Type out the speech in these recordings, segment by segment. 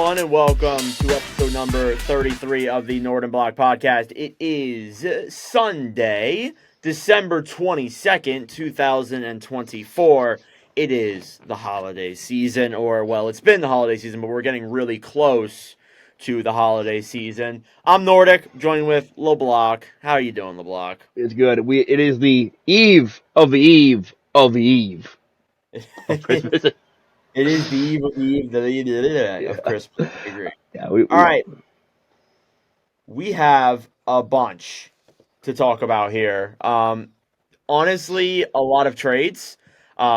everyone, and welcome to episode number 33 of the Nordic Leblock podcast. It is Sunday, December 22nd, 2024. It is the holiday season, or, well, it's been the holiday season, but we're getting really close to the holiday season. I'm Nordic, joined with Leblock. How are you doing, Leblock? It's good. It is the eve of the eve of the eve of Christmas. It is the eve of the eve of Christmas. I agree. Yeah, All right. We have a bunch to talk about here. Honestly, a lot of trades.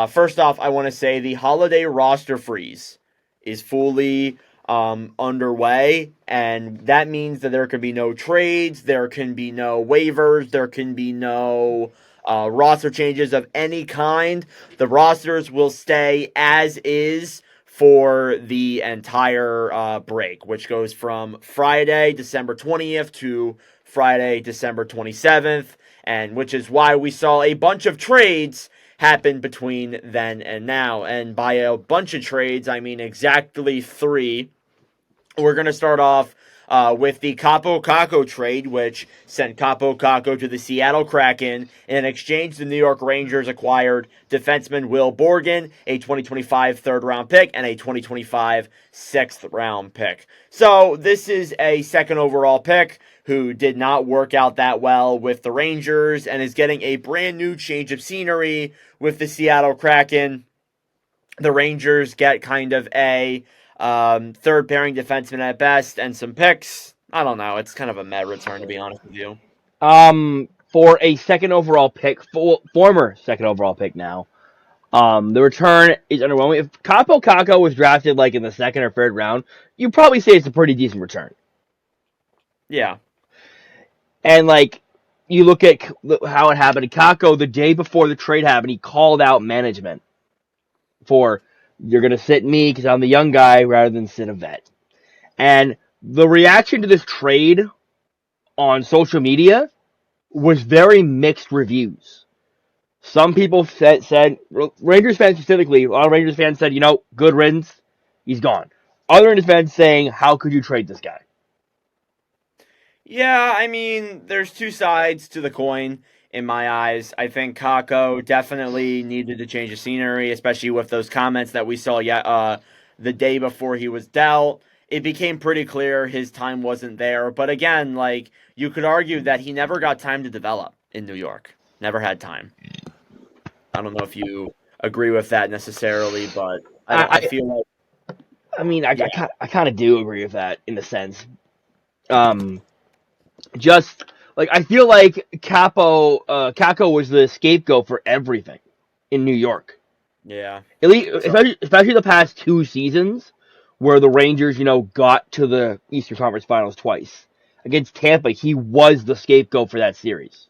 First off, I want to say the holiday roster freeze is fully underway, and that means that there can be no trades, there can be no waivers, there can be no roster changes of any kind. The rosters will stay as is for the entire break, which goes from Friday, December 20th to Friday, December 27th, and which is why we saw a bunch of trades happen between then and now. And by a bunch of trades, I mean exactly 3. We're going to start off with the Kaapo Kakko trade, which sent Kaapo Kakko to the Seattle Kraken. In exchange, the New York Rangers acquired defenseman Will Borgen, a 2025 third-round pick, and a 2025 sixth-round pick. So this is a second overall pick who did not work out that well with the Rangers and is getting a brand new change of scenery with the Seattle Kraken. The Rangers get kind of a third pairing defenseman at best and some picks. I don't know. It's kind of a meh return, to be honest with you. For a second overall pick, former second overall pick now, the return is underwhelming. If Kaapo Kakko was drafted like in the second or third round, you'd probably say it's a pretty decent return. Yeah. And like, you look at how it happened. Kakko, the day before the trade happened, he called out management for, you're going to sit me because I'm the young guy rather than sit a vet. And the reaction to this trade on social media was very mixed reviews. Some people said Rangers fans specifically, a lot of Rangers fans said, good riddance, he's gone. Other Rangers fans saying, how could you trade this guy? Yeah, I mean, there's two sides to the coin in my eyes. I think Kakko definitely needed to change the scenery, especially with those comments that we saw the day before he was dealt. It became pretty clear his time wasn't there. But again, like, you could argue that he never got time to develop in New York. Never had time. I don't know if you agree with that necessarily, but I feel like... I kind of do agree with that in a sense. Just like I feel like Kakko was the scapegoat for everything in New York. Yeah. At least, especially the past 2 seasons, where the Rangers, got to the Eastern Conference Finals twice against Tampa. He was the scapegoat for that series.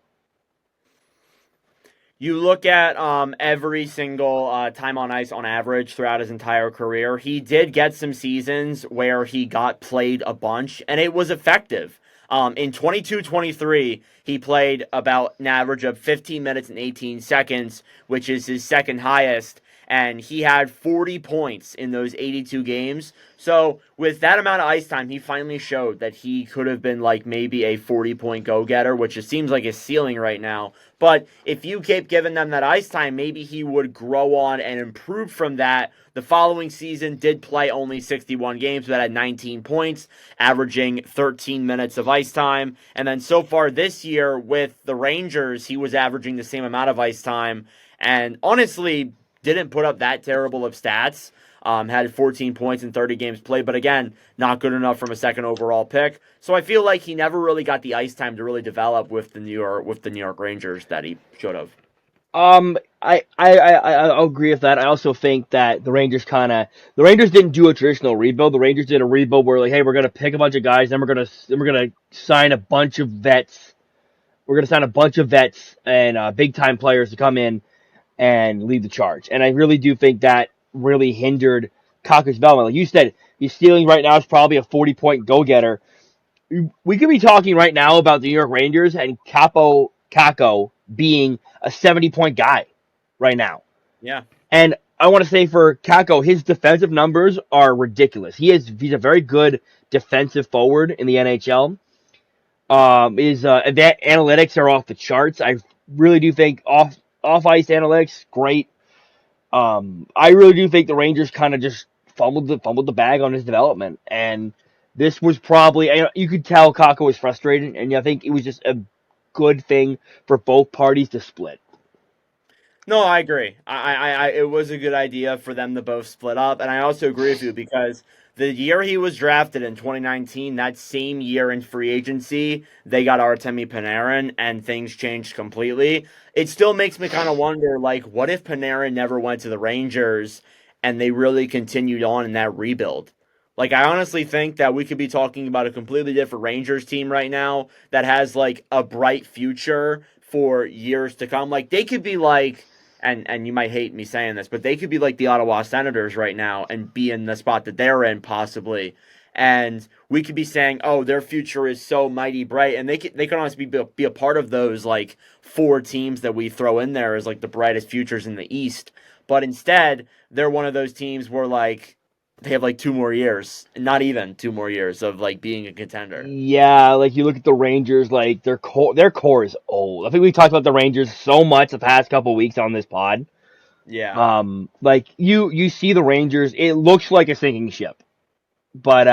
You look at every single time on ice on average throughout his entire career. He did get some seasons where he got played a bunch, and it was effective. In 22-23, he played about an average of 15 minutes and 18 seconds, which is his second highest, and he had 40 points in those 82 games. So with that amount of ice time, he finally showed that he could have been like maybe a 40-point go-getter, which it seems like his ceiling right now. But if you keep giving them that ice time, maybe he would grow on and improve from that. The following season did play only 61 games, but had 19 points, averaging 13 minutes of ice time. And then so far this year with the Rangers, he was averaging the same amount of ice time. And honestly, didn't put up that terrible of stats. Had 14 points in 30 games played, but again, not good enough from a second overall pick. So I feel like he never really got the ice time to really develop with the New York Rangers that he should have. I agree with that. I also think that the Rangers didn't do a traditional rebuild. The Rangers did a rebuild where, like, hey, we're gonna pick a bunch of guys, then we're gonna sign a bunch of vets. We're gonna sign a bunch of vets and big time players to come in and lead the charge. And I really do think that really hindered Kakko's development. Like you said, his ceiling right now is probably a 40-point go-getter. We could be talking right now about the New York Rangers and Kakko being a 70-point guy right now. Yeah. And I want to say for Kako, his defensive numbers are ridiculous. He's a very good defensive forward in the NHL. His that analytics are off the charts. I really do think off ice analytics great. I really do think the Rangers kind of just fumbled the bag on his development, and this was probably you could tell Kako was frustrated, and I think it was just a good thing for both parties to split. No, I agree. It was a good idea for them to both split up, and I also agree with you because the year he was drafted in 2019, that same year in free agency, they got Artemi Panarin, and things changed completely. It still makes me kind of wonder, like, what if Panarin never went to the Rangers and they really continued on in that rebuild? Like, I honestly think that we could be talking about a completely different Rangers team right now that has like a bright future for years to come. Like, they could be like and you might hate me saying this, but they could be like the Ottawa Senators right now and be in the spot that they're in possibly. And we could be saying, "Oh, their future is so mighty bright," and they could honestly be a part of those like four teams that we throw in there as like the brightest futures in the East. But instead, they're one of those teams where like they have like 2 more years, not even 2 more years of like being a contender. Yeah, like you look at the Rangers, like their core is old. I think we talked about the Rangers so much the past couple weeks on this pod. Yeah. Like you see the Rangers, it looks like a sinking ship. But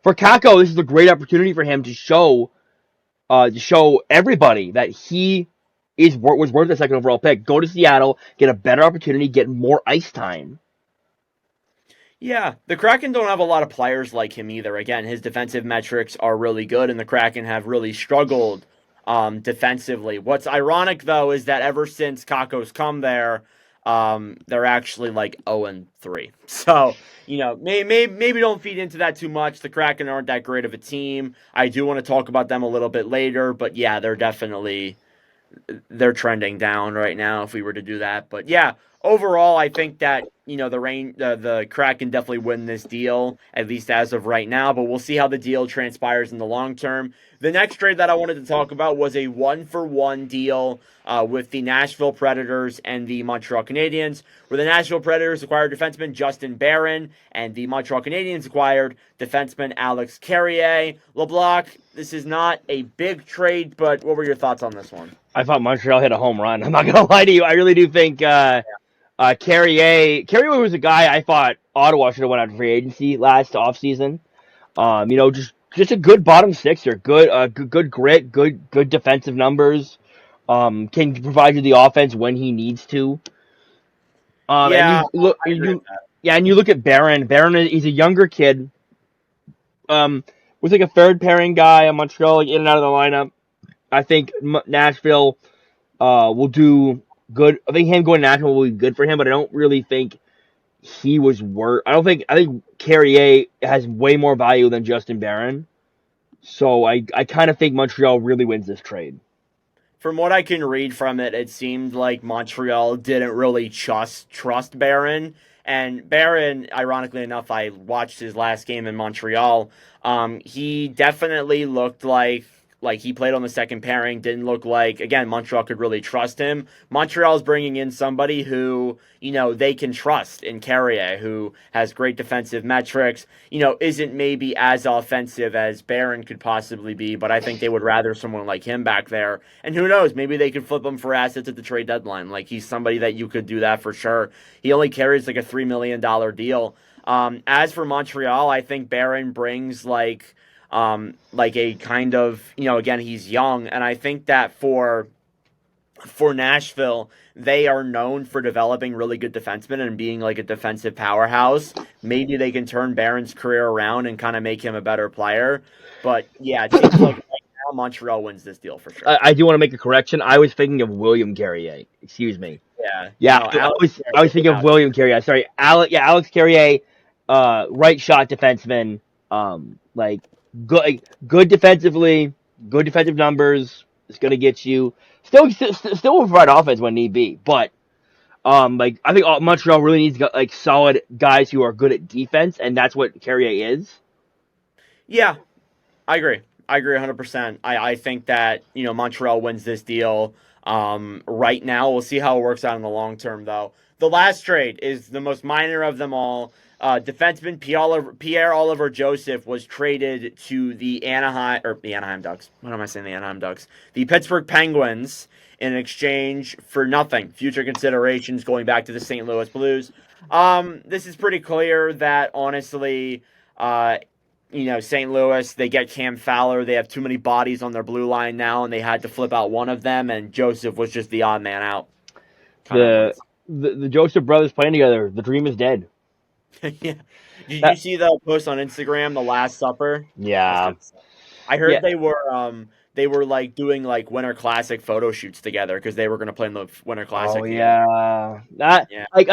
for Kako, this is a great opportunity for him to show everybody that he was worth the second overall pick. Go to Seattle, get a better opportunity, get more ice time. Yeah, the Kraken don't have a lot of players like him either. Again, his defensive metrics are really good, and the Kraken have really struggled defensively. What's ironic though is that ever since Kako's come there, they're actually like 0-3. So maybe don't feed into that too much. The Kraken aren't that great of a team. I do want to talk about them a little bit later, but yeah, they're trending down right now if we were to do that. But yeah, overall, I think that the Kraken definitely win this deal at least as of right now. But we'll see how the deal transpires in the long term. The next trade that I wanted to talk about was a 1-for-1 deal with the Nashville Predators and the Montreal Canadiens, where the Nashville Predators acquired defenseman Justin Barron and the Montreal Canadiens acquired defenseman Alex Carrier. LeBlanc, this is not a big trade, but what were your thoughts on this one? I thought Montreal hit a home run. I'm not gonna lie to you. I really do think Carrier was a guy I thought Ottawa should have went out free agency last offseason. Just a good bottom sixer, good grit, good defensive numbers. Can provide you the offense when he needs to. And Yeah, you look I agree with you that. yeah, and you look at Barron. He's a younger kid. Was like a third pairing guy in Montreal, like in and out of the lineup. I think Nashville will do good. I think him going to Nashville will be good for him, but I don't really think he was worth. I think Carrier has way more value than Justin Barron. So I kind of think Montreal really wins this trade. From what I can read from it, it seemed like Montreal didn't really trust Barron. And Barron, ironically enough, I watched his last game in Montreal. He definitely looked like he played on the second pairing. Didn't look like again Montreal could really trust him. Montreal's bringing in somebody who they can trust in Carrier, who has great defensive metrics. Isn't maybe as offensive as Barron could possibly be, but I think they would rather someone like him back there. And who knows, maybe they could flip him for assets at the trade deadline. Like he's somebody that you could do that for sure. He only carries like a $3 million deal. As for Montreal, I think Barron brings like a kind of again he's young, and I think that for Nashville, they are known for developing really good defensemen and being like a defensive powerhouse. Maybe they can turn Barron's career around and kind of make him a better player. But yeah, it seems like right now Montreal wins this deal for sure. I do want to make a correction. I was thinking of William Carrier. Excuse me. Yeah, Yeah, no, I Alex was I was thinking of out. William Carrier. Sorry, Alex Carrier, right shot defenseman. Like good defensively, good defensive numbers. It's gonna get you still will provide offense when need be. But like I think Montreal really needs like solid guys who are good at defense, and that's what Carrier is. Yeah, I agree. I agree 100%. I think that, Montreal wins this deal. Right now. We'll see how it works out in the long term, though. The last trade is the most minor of them all. Defenseman Pierre Oliver Joseph was traded to the Anaheim Ducks. What am I saying? The Anaheim Ducks, the Pittsburgh Penguins, in exchange for nothing. Future considerations going back to the St. Louis Blues. This is pretty clear that honestly, uh, St. Louis, they get Cam Fowler. They have too many bodies on their blue line now, and they had to flip out one of them, and Joseph was just the odd man out. Kind of The, nuts. the Joseph brothers playing together. The dream is dead. Yeah. Did you That, see the post on Instagram, The Last Supper? That's yeah, kind of sad. I yeah. heard they were like doing like Winter Classic photo shoots together because they were going to play in the Winter Oh Classic together. yeah. That Yeah. like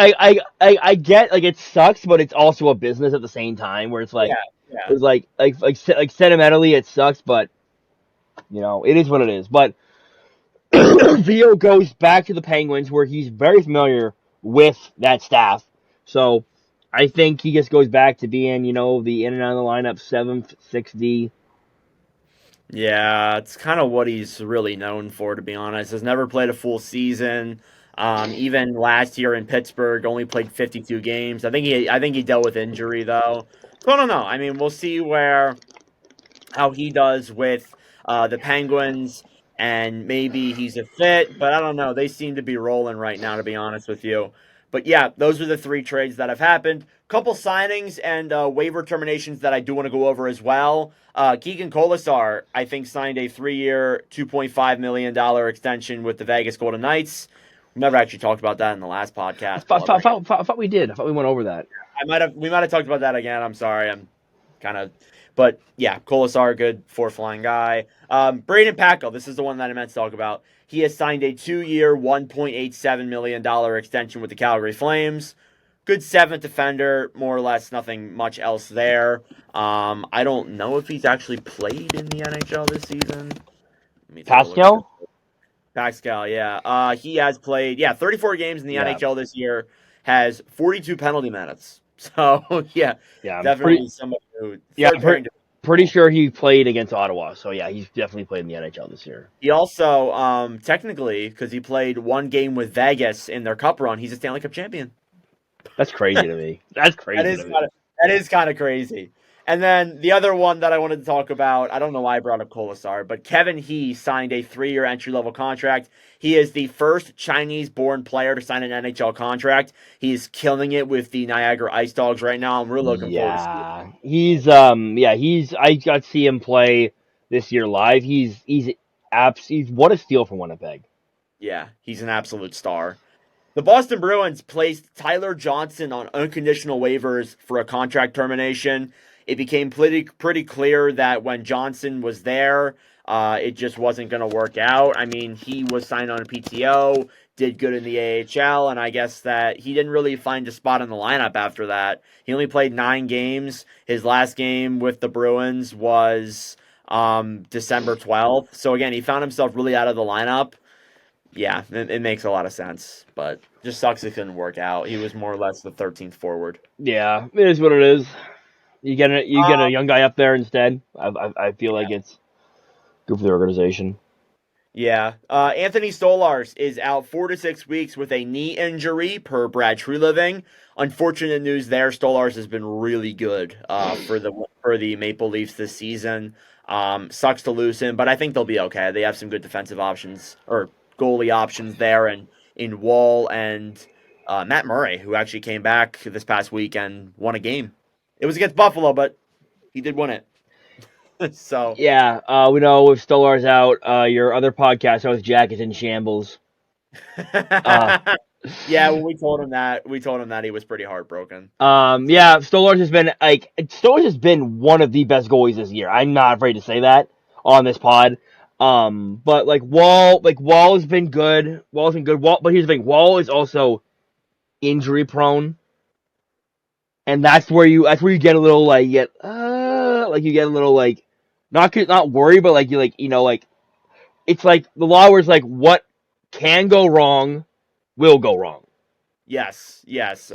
I get like it sucks, but it's also a business at the same time where it's like Yeah. Yeah. it's like sentimentally it sucks, but it is what it is. But Vio goes back to the Penguins where he's very familiar with that staff. So I think he just goes back to being, the in and out of the lineup, 7th, 6D. Yeah, it's kind of what he's really known for, to be honest. Has never played a full season. Even last year in Pittsburgh, only played 52 games. I think he dealt with injury though. So I don't know. I mean, we'll see where how he does with the Penguins, and maybe he's a fit, but I don't know. They seem to be rolling right now, to be honest with you. But yeah, those are the three trades that have happened. Couple signings and waiver terminations that I do want to go over as well. Keegan Colasar, I think, signed a 3-year, $2.5 million extension with the Vegas Golden Knights. We never actually talked about that in the last I podcast, but thought, I'll thought, bring it. thought, thought we did. I thought we went over that. We might have talked about that again. I'm sorry. I'm kind of, but yeah, Colasar, good fourth line guy. Braden Packel, this is the one that I meant to talk about. He has signed a 2-year, $1.87 million extension with the Calgary Flames. Good seventh defender, more or less. Nothing much else there. I don't know if he's actually played in the NHL this season. Let me take a look at this. Pascal? Pascal, yeah. He has played, 34 games in the Yeah. NHL this year, has 42 penalty minutes. So, yeah, Yeah, I'm pretty. definitely somebody who, Yeah, third pairing. pretty sure he played against Ottawa. So yeah, he's definitely played in the NHL this year. He also, technically, because he played one game with Vegas in their cup run, he's a Stanley Cup champion. That's crazy to me. That's That crazy is to me. kind of that is kind of crazy. And then the other one that I wanted to talk about, I don't know why I brought up Colasar, but Kevin He signed a 3-year entry-level contract. He is the first Chinese-born player to sign an NHL contract. He's killing it with the Niagara Ice Dogs right now. I'm really looking forward to seeing him. Yeah, he's I got to see him play this year live. He's what a steal from Winnipeg. Yeah, he's an absolute star. The Boston Bruins placed Tyler Johnson on unconditional waivers for a contract termination. It became pretty clear that when Johnson was there, it just wasn't going to work out. I mean, he was signed on a PTO, did good in the AHL, and I guess that he didn't really find a spot in the lineup after that. He only played 9 games. His last game with the Bruins was December 12th. So again, he found himself really out of the lineup. Yeah, it makes a lot of sense, but just sucks it couldn't work out. He was more or less the 13th forward. Yeah, it is what it is. You get a Um, young guy up there instead. I feel like it's good for the organization. yeah. Anthony Stolars is out 4 to 6 weeks with a knee injury, per Brad Treliving. Unfortunate news there. Stolars has been really good for the Maple Leafs this season. Sucks to lose him, but I think they'll be okay. They have some good defensive options or goalie options there, and in Wall and Matt Murray, who actually came back this past week and won a game. It was against Buffalo, but he did win it. So Yeah, we know with Stolar's out, your other podcast host Jack is in shambles. Uh, yeah, when we told him that he was pretty heartbroken. yeah, Stolar's has been one of the best goalies this year. I'm not afraid to say that on this pod. But Wall has been good. Wall's been good. But here's the thing: Wall is also injury prone, and that's where you get a little you get a little not worried, but it's like the law where it's like what can go wrong will go wrong. Yes,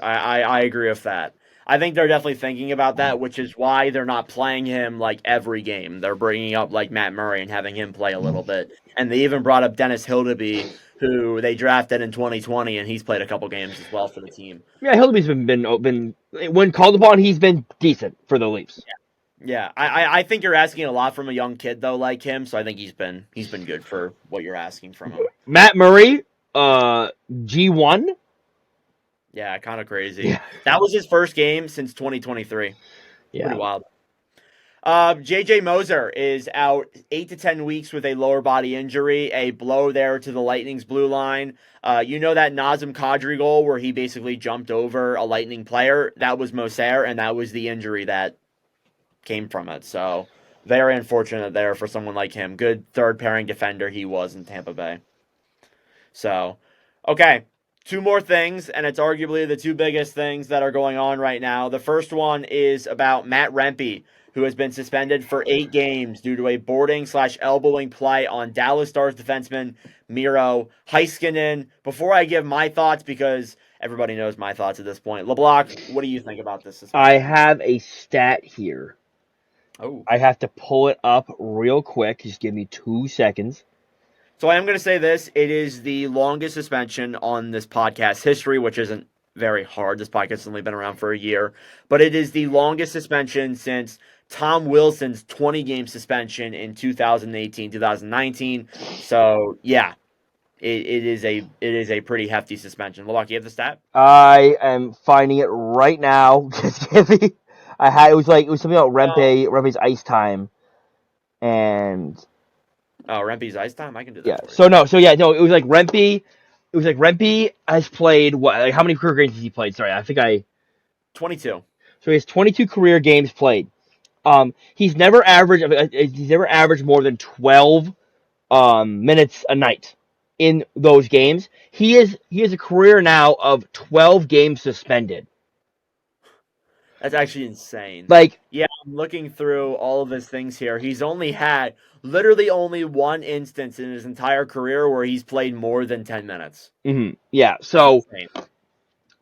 I agree with that. I think they're definitely thinking about that, which is why they're not playing him like every game. They're bringing up like Matt Murray and having him play a little bit, and they even brought up Dennis Hildeby who they drafted in 2020, and he's played a couple games as well for the team. Yeah, Hillary's been when called upon, he's been decent for the Leafs. Yeah, I think you're asking a lot from a young kid though, like him. So I think he's been good for what you're asking from him. Matt Murray, G1. Yeah, kind of crazy. Yeah, That was his first game since 2023. Pretty yeah. wild. JJ Moser is out 8 to 10 weeks with a lower body injury, a blow there to the Lightning's blue line. You know that Nazem Kadri goal where he basically jumped over a Lightning player? That was Moser, and that was the injury that came from it. So very unfortunate there for someone like him. Good third pairing defender he was in Tampa Bay. So, okay. Two more things, and it's arguably the two biggest things that are going on right now. The first one is about Matt Rempe, who has been suspended for 8 games due to a boarding/elbowing play on Dallas Stars defenseman Miro Heiskanen. Before I give my thoughts, because everybody knows my thoughts at this point, LeBlanc, what do you think about this suspension? I have a stat here. Oh. I have to pull it up real quick. Just give me 2 seconds. So I am going to say this. It is the longest suspension on this podcast history, which isn't very hard. This podcast has only been around for a year. But it is the longest suspension since Tom Wilson's 20-game suspension in 2018-2019. So, yeah, it is a pretty hefty suspension. Leblanc, you have the stat? I am finding it right now. Just give me. It was something about Rempe's ice time, and Oh, Rempe's ice time? I can do yeah. that for you. It was like Rempe. It was like Rempe has played what? Like, how many career games has he played? Sorry, I think 22. So he has 22 career games played. He's never averaged more than 12 minutes a night in those games. He has a career now of 12 games suspended. That's actually insane. Like, Yeah, I'm looking through all of his things here. He's only had literally only one instance in his entire career where he's played more than 10 minutes. yeah. That's So, insane.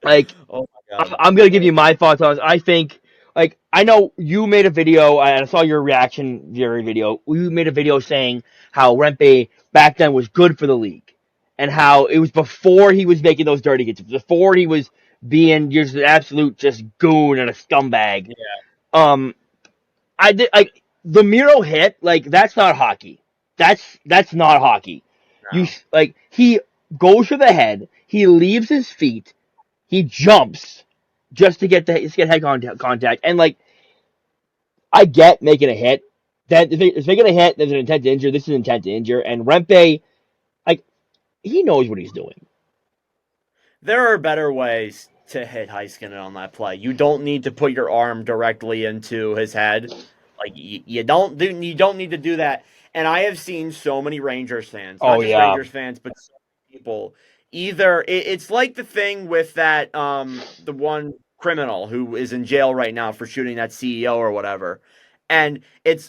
like, Oh my God. I'm gonna give you my thoughts on this. I think, like, I know you made a video, and I saw your reaction, your video. You made a video saying how Rempe back then was good for the league, and how it was before he was making those dirty hits, before he was being just an absolute just goon and a scumbag. Yeah. I did like the Miro hit, like that's not hockey. That's not hockey. No. He goes for the head, he leaves his feet, he jumps just to get head contact, and like I get making a hit. That if it's making a hit, there's an intent to injure. This is an intent to injure, and Rempe, like he knows what he's doing. There are better ways to hit Heiskanen on that play. You don't need to put your arm directly into his head. Like you don't need to do that. And I have seen so many Rangers fans, not Oh just yeah, Rangers fans, but so many people. Either it's like the thing with that the one criminal who is in jail right now for shooting that CEO or whatever. And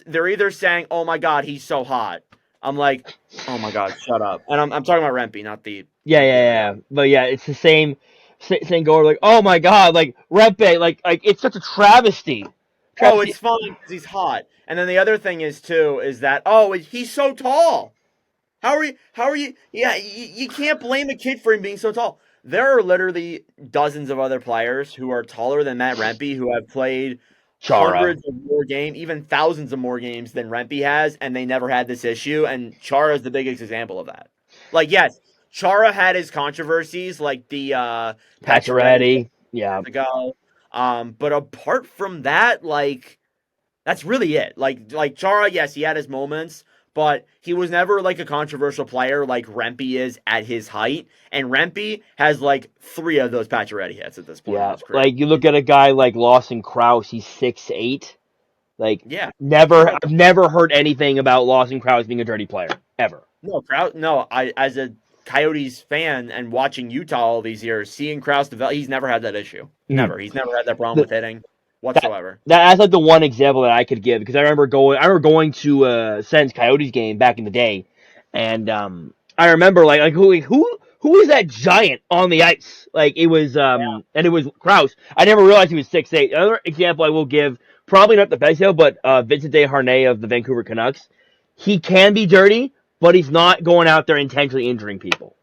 they're either saying, "Oh my God, he's so hot." I'm like, "Oh my God, shut up." And I'm talking about Rempe, not the yeah. But yeah, it's the same goer. Like, oh my god, like Rempe, like it's such a travesty. Oh, Travesty. it's fine because he's hot. And then the other thing is too is that he's so tall. How are you? How are you? Yeah, you can't blame a kid for him being so tall. There are literally dozens of other players who are taller than Matt Rempe who have played Chara. hundreds of more games, even thousands of more games than Rempe has, and they never had this issue. And Chara is the biggest example of that. Like, yes, Chara had his controversies, like the Pacioretty Pacioretty. Yeah. ago. But apart from that, like that's really it. Like Chara, yes, he had his moments, but he was never like a controversial player like Rempe is at his height. And Rempe has like 3 of those Pacioretty hits at this point in Yeah. his career. Like you look at a guy like Lawson Krause, he's 6'8". Like Yeah, never incredible. I've never heard anything about Lawson Krause being a dirty player. Ever. No, Kraus. No, I as a Coyotes fan and watching Utah all these years, seeing Kraus develop, he's never had that issue. Mhm. Never. He's never had that problem The, with hitting that whatsoever. that's like the one example that I could give because I remember going to Sens Coyotes game back in the day, and I remember like who is that giant on the ice? Like it was and it was Kraus. I never realized he was 6'8". Another example I will give, probably not the best example, but Vincent Desharnais of the Vancouver Canucks. He can be dirty, but he's not going out there intentionally injuring people.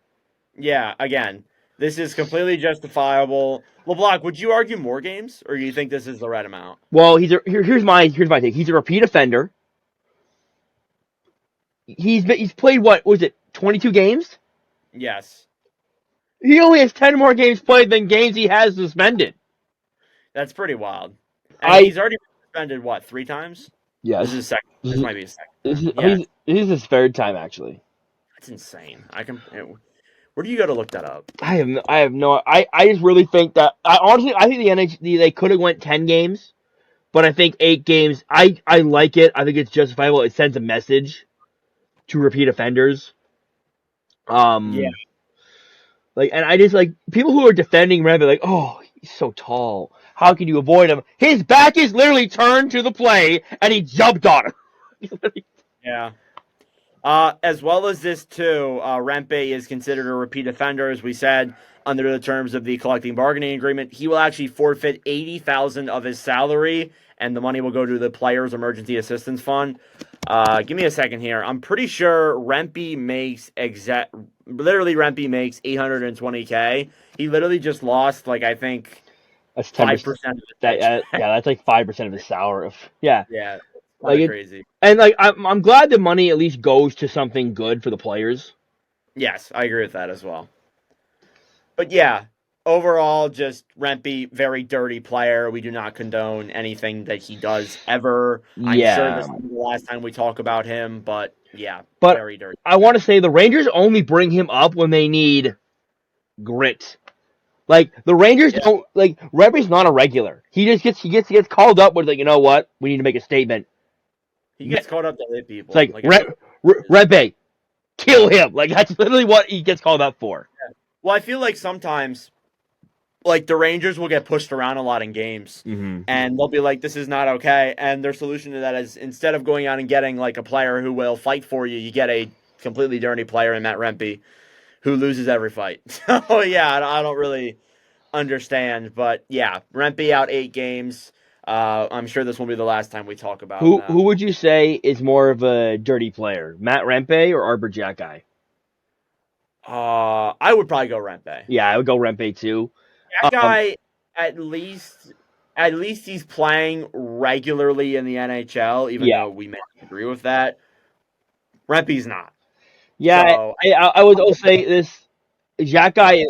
Yeah, again, this is completely justifiable. LeBlanc, would you argue more games, or do you think this is the right amount? Well, here's my take. He's a repeat offender. He's played what was it 22 games? Yes, He only has 10 more games played than games he has suspended. that's pretty wild. And I he's already been suspended, what, 3 times? This is yes. his second. This This is, might be his second time. Yeah, this is his third time actually. that's insane. Where do you go to look that up? I have no I just really think that I honestly I think the NHL they could have went 10 games, but I think 8 games I like it. I think it's justifiable. It sends a message to repeat offenders. Yeah, Um like and I just like people who are defending Red, like, "Oh, he's so tall. How can you avoid him?" His back is literally turned to the play and he jumped on him. yeah. As well as this too, Rempe is considered a repeat offender, as we said, under the terms of the collective bargaining agreement. He will actually forfeit 80,000 of his salary, and the money will go to the Players Emergency Assistance Fund. Give me a second here. I'm pretty sure Rempe makes 820K. He literally just lost, like, I think That's 10%. 5% of his That paycheck. yeah, that's like 5% of his salary. Yeah. Yeah, kind Like of it crazy. and like I'm glad the money at least goes to something good for the players. Yes, I agree with that as well. But yeah, overall, just Rempe, very dirty player. We do not condone anything that he does ever. I'm sure Yeah. this will be the last time we talk about him, but yeah, But very dirty. I want to say the Rangers only bring him up when they need grit. Like the Rangers Yeah, don't like Rebbe's not a regular. He gets called up with like, you know what? We need to make a statement. he gets caught up to hit It's people. like Like, that's what it is. Rebbe, kill him. Like that's literally what he gets called up for. Well, I feel like sometimes, like, the Rangers will get pushed around a lot in games, Mm-hmm. and they'll be like, this is not okay. And their solution to that is instead of going out and getting, like, a player who will fight for you, you get a completely dirty player in Matt Rempe who loses every fight. So yeah, I don't really understand, but yeah, Rempe out 8 games. I'm sure this will be the last time we talk about Who them. would you say is more of a dirty player, Matt Rempe or Arbor Jackeye? I would probably go Rempe. Yeah, I would go Rempe too. That Um, guy, at least, at least he's playing regularly in the NHL, even yeah, though we may agree with that. Rempe's not. yeah. So I would also say this. Jackeye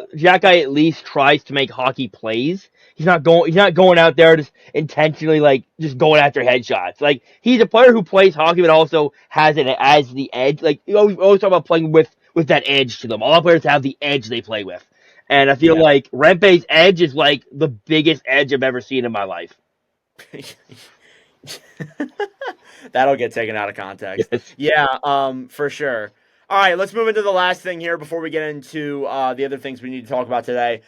at least tries to make hockey plays. He's not going out there just intentionally like just going after headshots. Like he's a player who plays hockey but also has it as the edge. Like you always talk about playing with that edge to them. A lot of players have the edge they play with. And I feel yeah, like Rempe's edge is like the biggest edge I've ever seen in my life. that'll get taken out of context. Yes. Yeah, for sure. All right, let's move into the last thing here before we get into the other things we need to talk about today.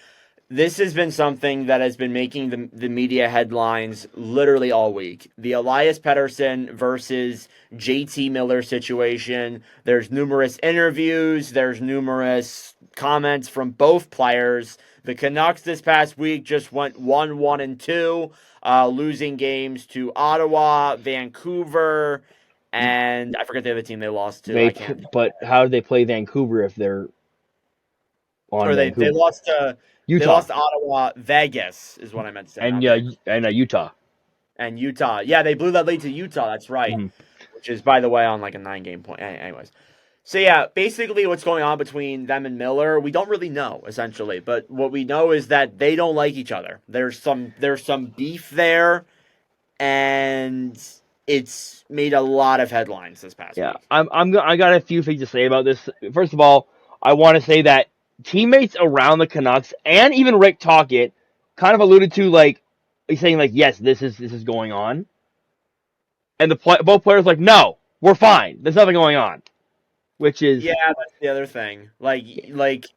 This has been something that has been making the media headlines literally all week. The Elias Pettersson versus JT Miller situation. There's numerous interviews, there's numerous comments from both players. The Canucks this past week just went 1-1-2, losing games to Ottawa, Vancouver, and I forget the other team they lost to. I can't. But how do they play Vancouver if they're on Or they Vancouver? lost to Utah Ottawa. Vegas is what I meant to say, not Vancouver. and Utah. And Utah. Yeah, they blew that lead to Utah. That's right. Mm-hmm. Which is, by the way, on like a 9 game point. Anyways. So, yeah, basically what's going on between them and Miller, we don't really know, essentially. But what we know is that they don't like each other. There's some beef there, and it's made a lot of headlines this past Yeah, week. I got a few things to say about this. First of all, I want to say that teammates around the Canucks and even Rick Tocchet kind of alluded to like he's saying like yes, this is going on, and both players like no, we're fine. There's nothing going on, which is Yeah, that's the other thing. Like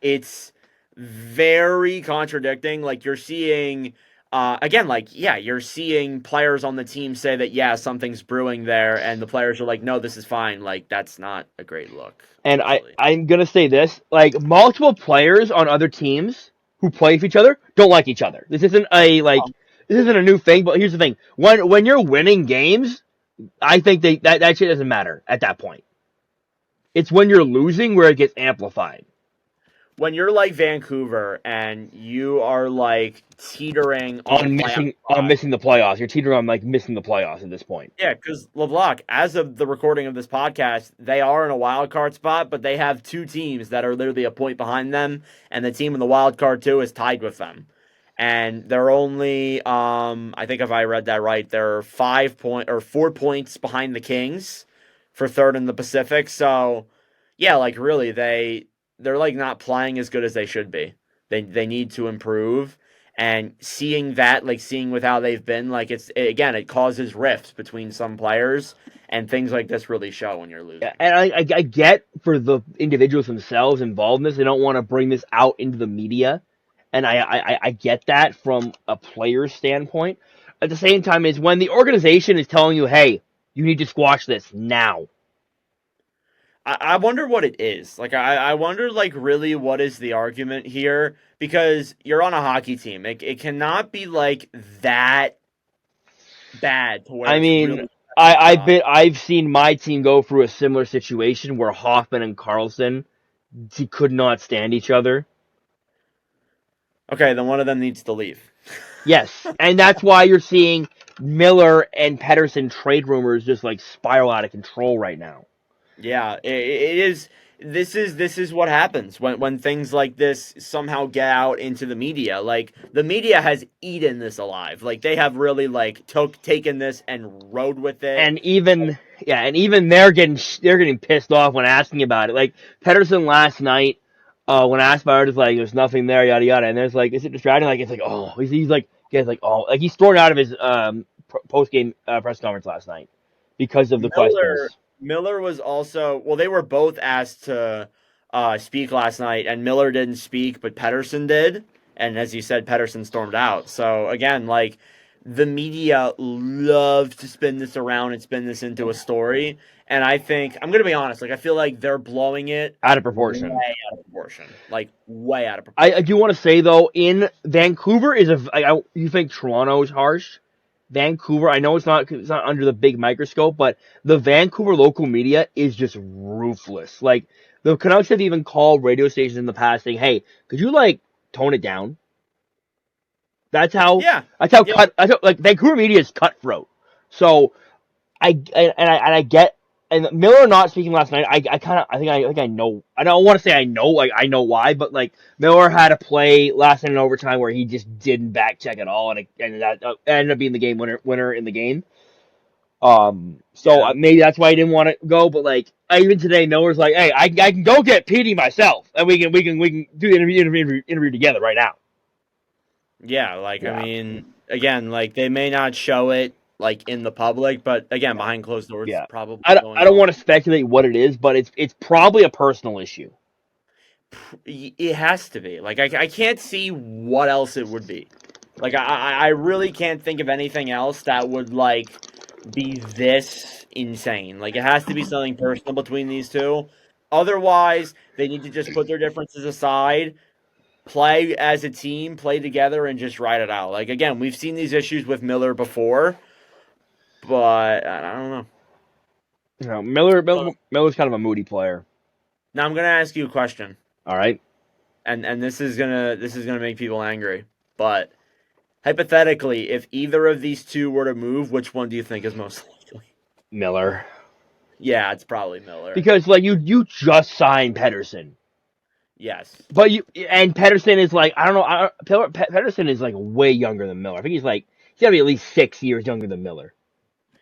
it's very contradicting. Like you're seeing again, like yeah, you're seeing players on the team say that yeah, something's brewing there, and the players are like, no, this is fine. Like that's not a great look, and honestly. I'm gonna say this like multiple players on other teams who play with each other don't like each other. This isn't a new thing, but here's the thing: when you're winning games, I think that shit doesn't matter at that point. It's when you're losing where it gets amplified. when you're like Vancouver and you are like teetering on a playoff On spot. missing the playoffs. You're teetering on like missing the playoffs at this point. Yeah, because Leblock, as of the recording of this podcast, they are in a wild card spot, but they have two teams that are literally a point behind them, and the team in the wild card too is tied with them. And they're only, I think if I read that right, they're 4 points behind the Kings for third in the Pacific. So, yeah, like really, they're like not playing as good as they should be. They need to improve, and seeing that, like seeing with how they've been, like it causes rifts between some players, and things like this really show when you're Yeah, losing. and I get for the individuals themselves involved in this, they don't want to bring this out into the media, and I get that from a player's standpoint. At the same time, is when the organization is telling you, hey, you need to squash this now. I wonder what it is. Like I wonder like really what is the argument here, because you're on a hockey team. It cannot be like that bad to where I it's mean, really affecting the job. I've seen my team go through a similar situation where Hoffman and Carlson could not stand each other. Okay, then one of them needs to leave. Yes, and that's why you're seeing Miller and Pedersen trade rumors just like spiral out of control right now. Yeah, it is. This is what happens when things like this somehow get out into the media. Like the media has eaten this alive. Like they have really like taken this and rode with it. And even they're getting pissed off when asking about it. Like Pedersen last night, when asked about it, it's like there's nothing there, yada yada. And there's like, is it distracting? Like it's like oh, he's like like he's thrown out of his post game press conference last night because of the Miller questions. Miller was also, well, they were both asked to speak last night, and Miller didn't speak, but Pedersen did. And as you said, Pedersen stormed out. So again, like the media love to spin this around and spin this into a story. And I think I'm gonna be honest, like I feel like they're blowing it Out of way proportion. out of proportion, like way out of I proportion. do want to say though, in Vancouver you think Toronto is harsh. Vancouver, I know it's not under the big microscope, but the Vancouver local media is just ruthless. Like the Canucks have even called radio stations in the past saying, "Hey, could you like tone it down?" That's how Yeah, yeah. like Vancouver media is cutthroat. So I get and Miller not speaking last night. I kind of I think I know. I don't want to say I know like I know why, but like Miller had a play last night in overtime where he just didn't back check at all, and that ended up being the game winner in the game. So Yeah. maybe that's why he didn't want to go. But like even today, Miller's like, hey, I can go get Petey myself, and we can do the interview together right now. Yeah, like I Yeah, mean, again, like they may not show it like in the public, but again, yeah, behind closed doors, it's yeah. probably I going don't on. want to speculate what it is, but it's probably a personal issue. It has to be. Like I can't see what else it would be. Like I really can't think of anything else that would like be this insane. Like it has to be something personal between these two. Otherwise, they need to just put their differences aside, play as a team, play together, and just ride it out. Like again, we've seen these issues with Miller before, but I don't know. You know, So Miller's kind of a moody player. now I'm gonna ask you a question, All right, and this is gonna make people angry. But hypothetically, if either of these two were to move, which one do you think is most likely? Miller, Yeah, it's probably Miller. because like you just signed Pedersen, Yes. but you and Pedersen is like I don't know. Pedersen is like way younger than Miller. I think he's got to be at least 6 years younger than Miller.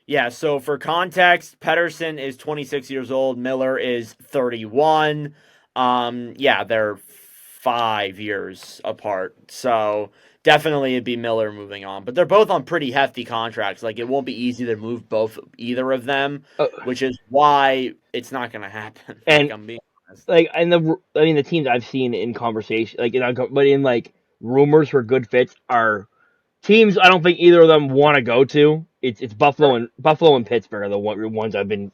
Yeah, so for context, Pedersen is 26 years old, Miller is 31. Yeah, they're 5 years apart. So definitely it'd be Miller moving on. But they're both on pretty hefty contracts. Like it won't be easy to move either of them, Uh, which is why it's not gonna happen. Like and I'm being honest. like and the teams I've seen in conversation but in like rumors for good fits are teams I don't think either of them want to go to. It's Buffalo and Pittsburgh are the ones I've been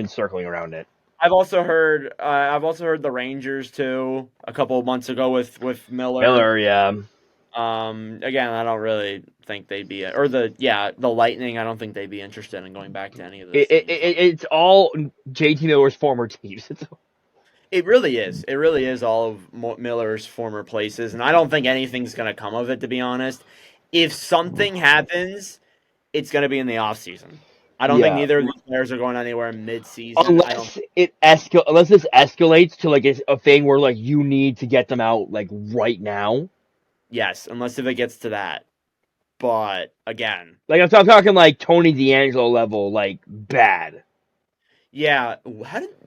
circling around it. I've also heard the Rangers too a couple of months ago with Miller. Miller, yeah. Again, I don't really think they'd be, or the Lightning. I don't think they'd be interested in going back to any of those teams. It's all JT Miller's former teams. It really is. It really is all of Miller's former places, and I don't think anything's going to come of it, to be honest. If something happens, it's going to be in the off season. I don't think Yeah. neither of these players are going anywhere mid-season. I don't. Unless this escalates to like a thing where like you need to get them out like right now. Yes, unless if it gets to that. But again, Like I'm talking like Tony D'Angelo level, like bad. yeah.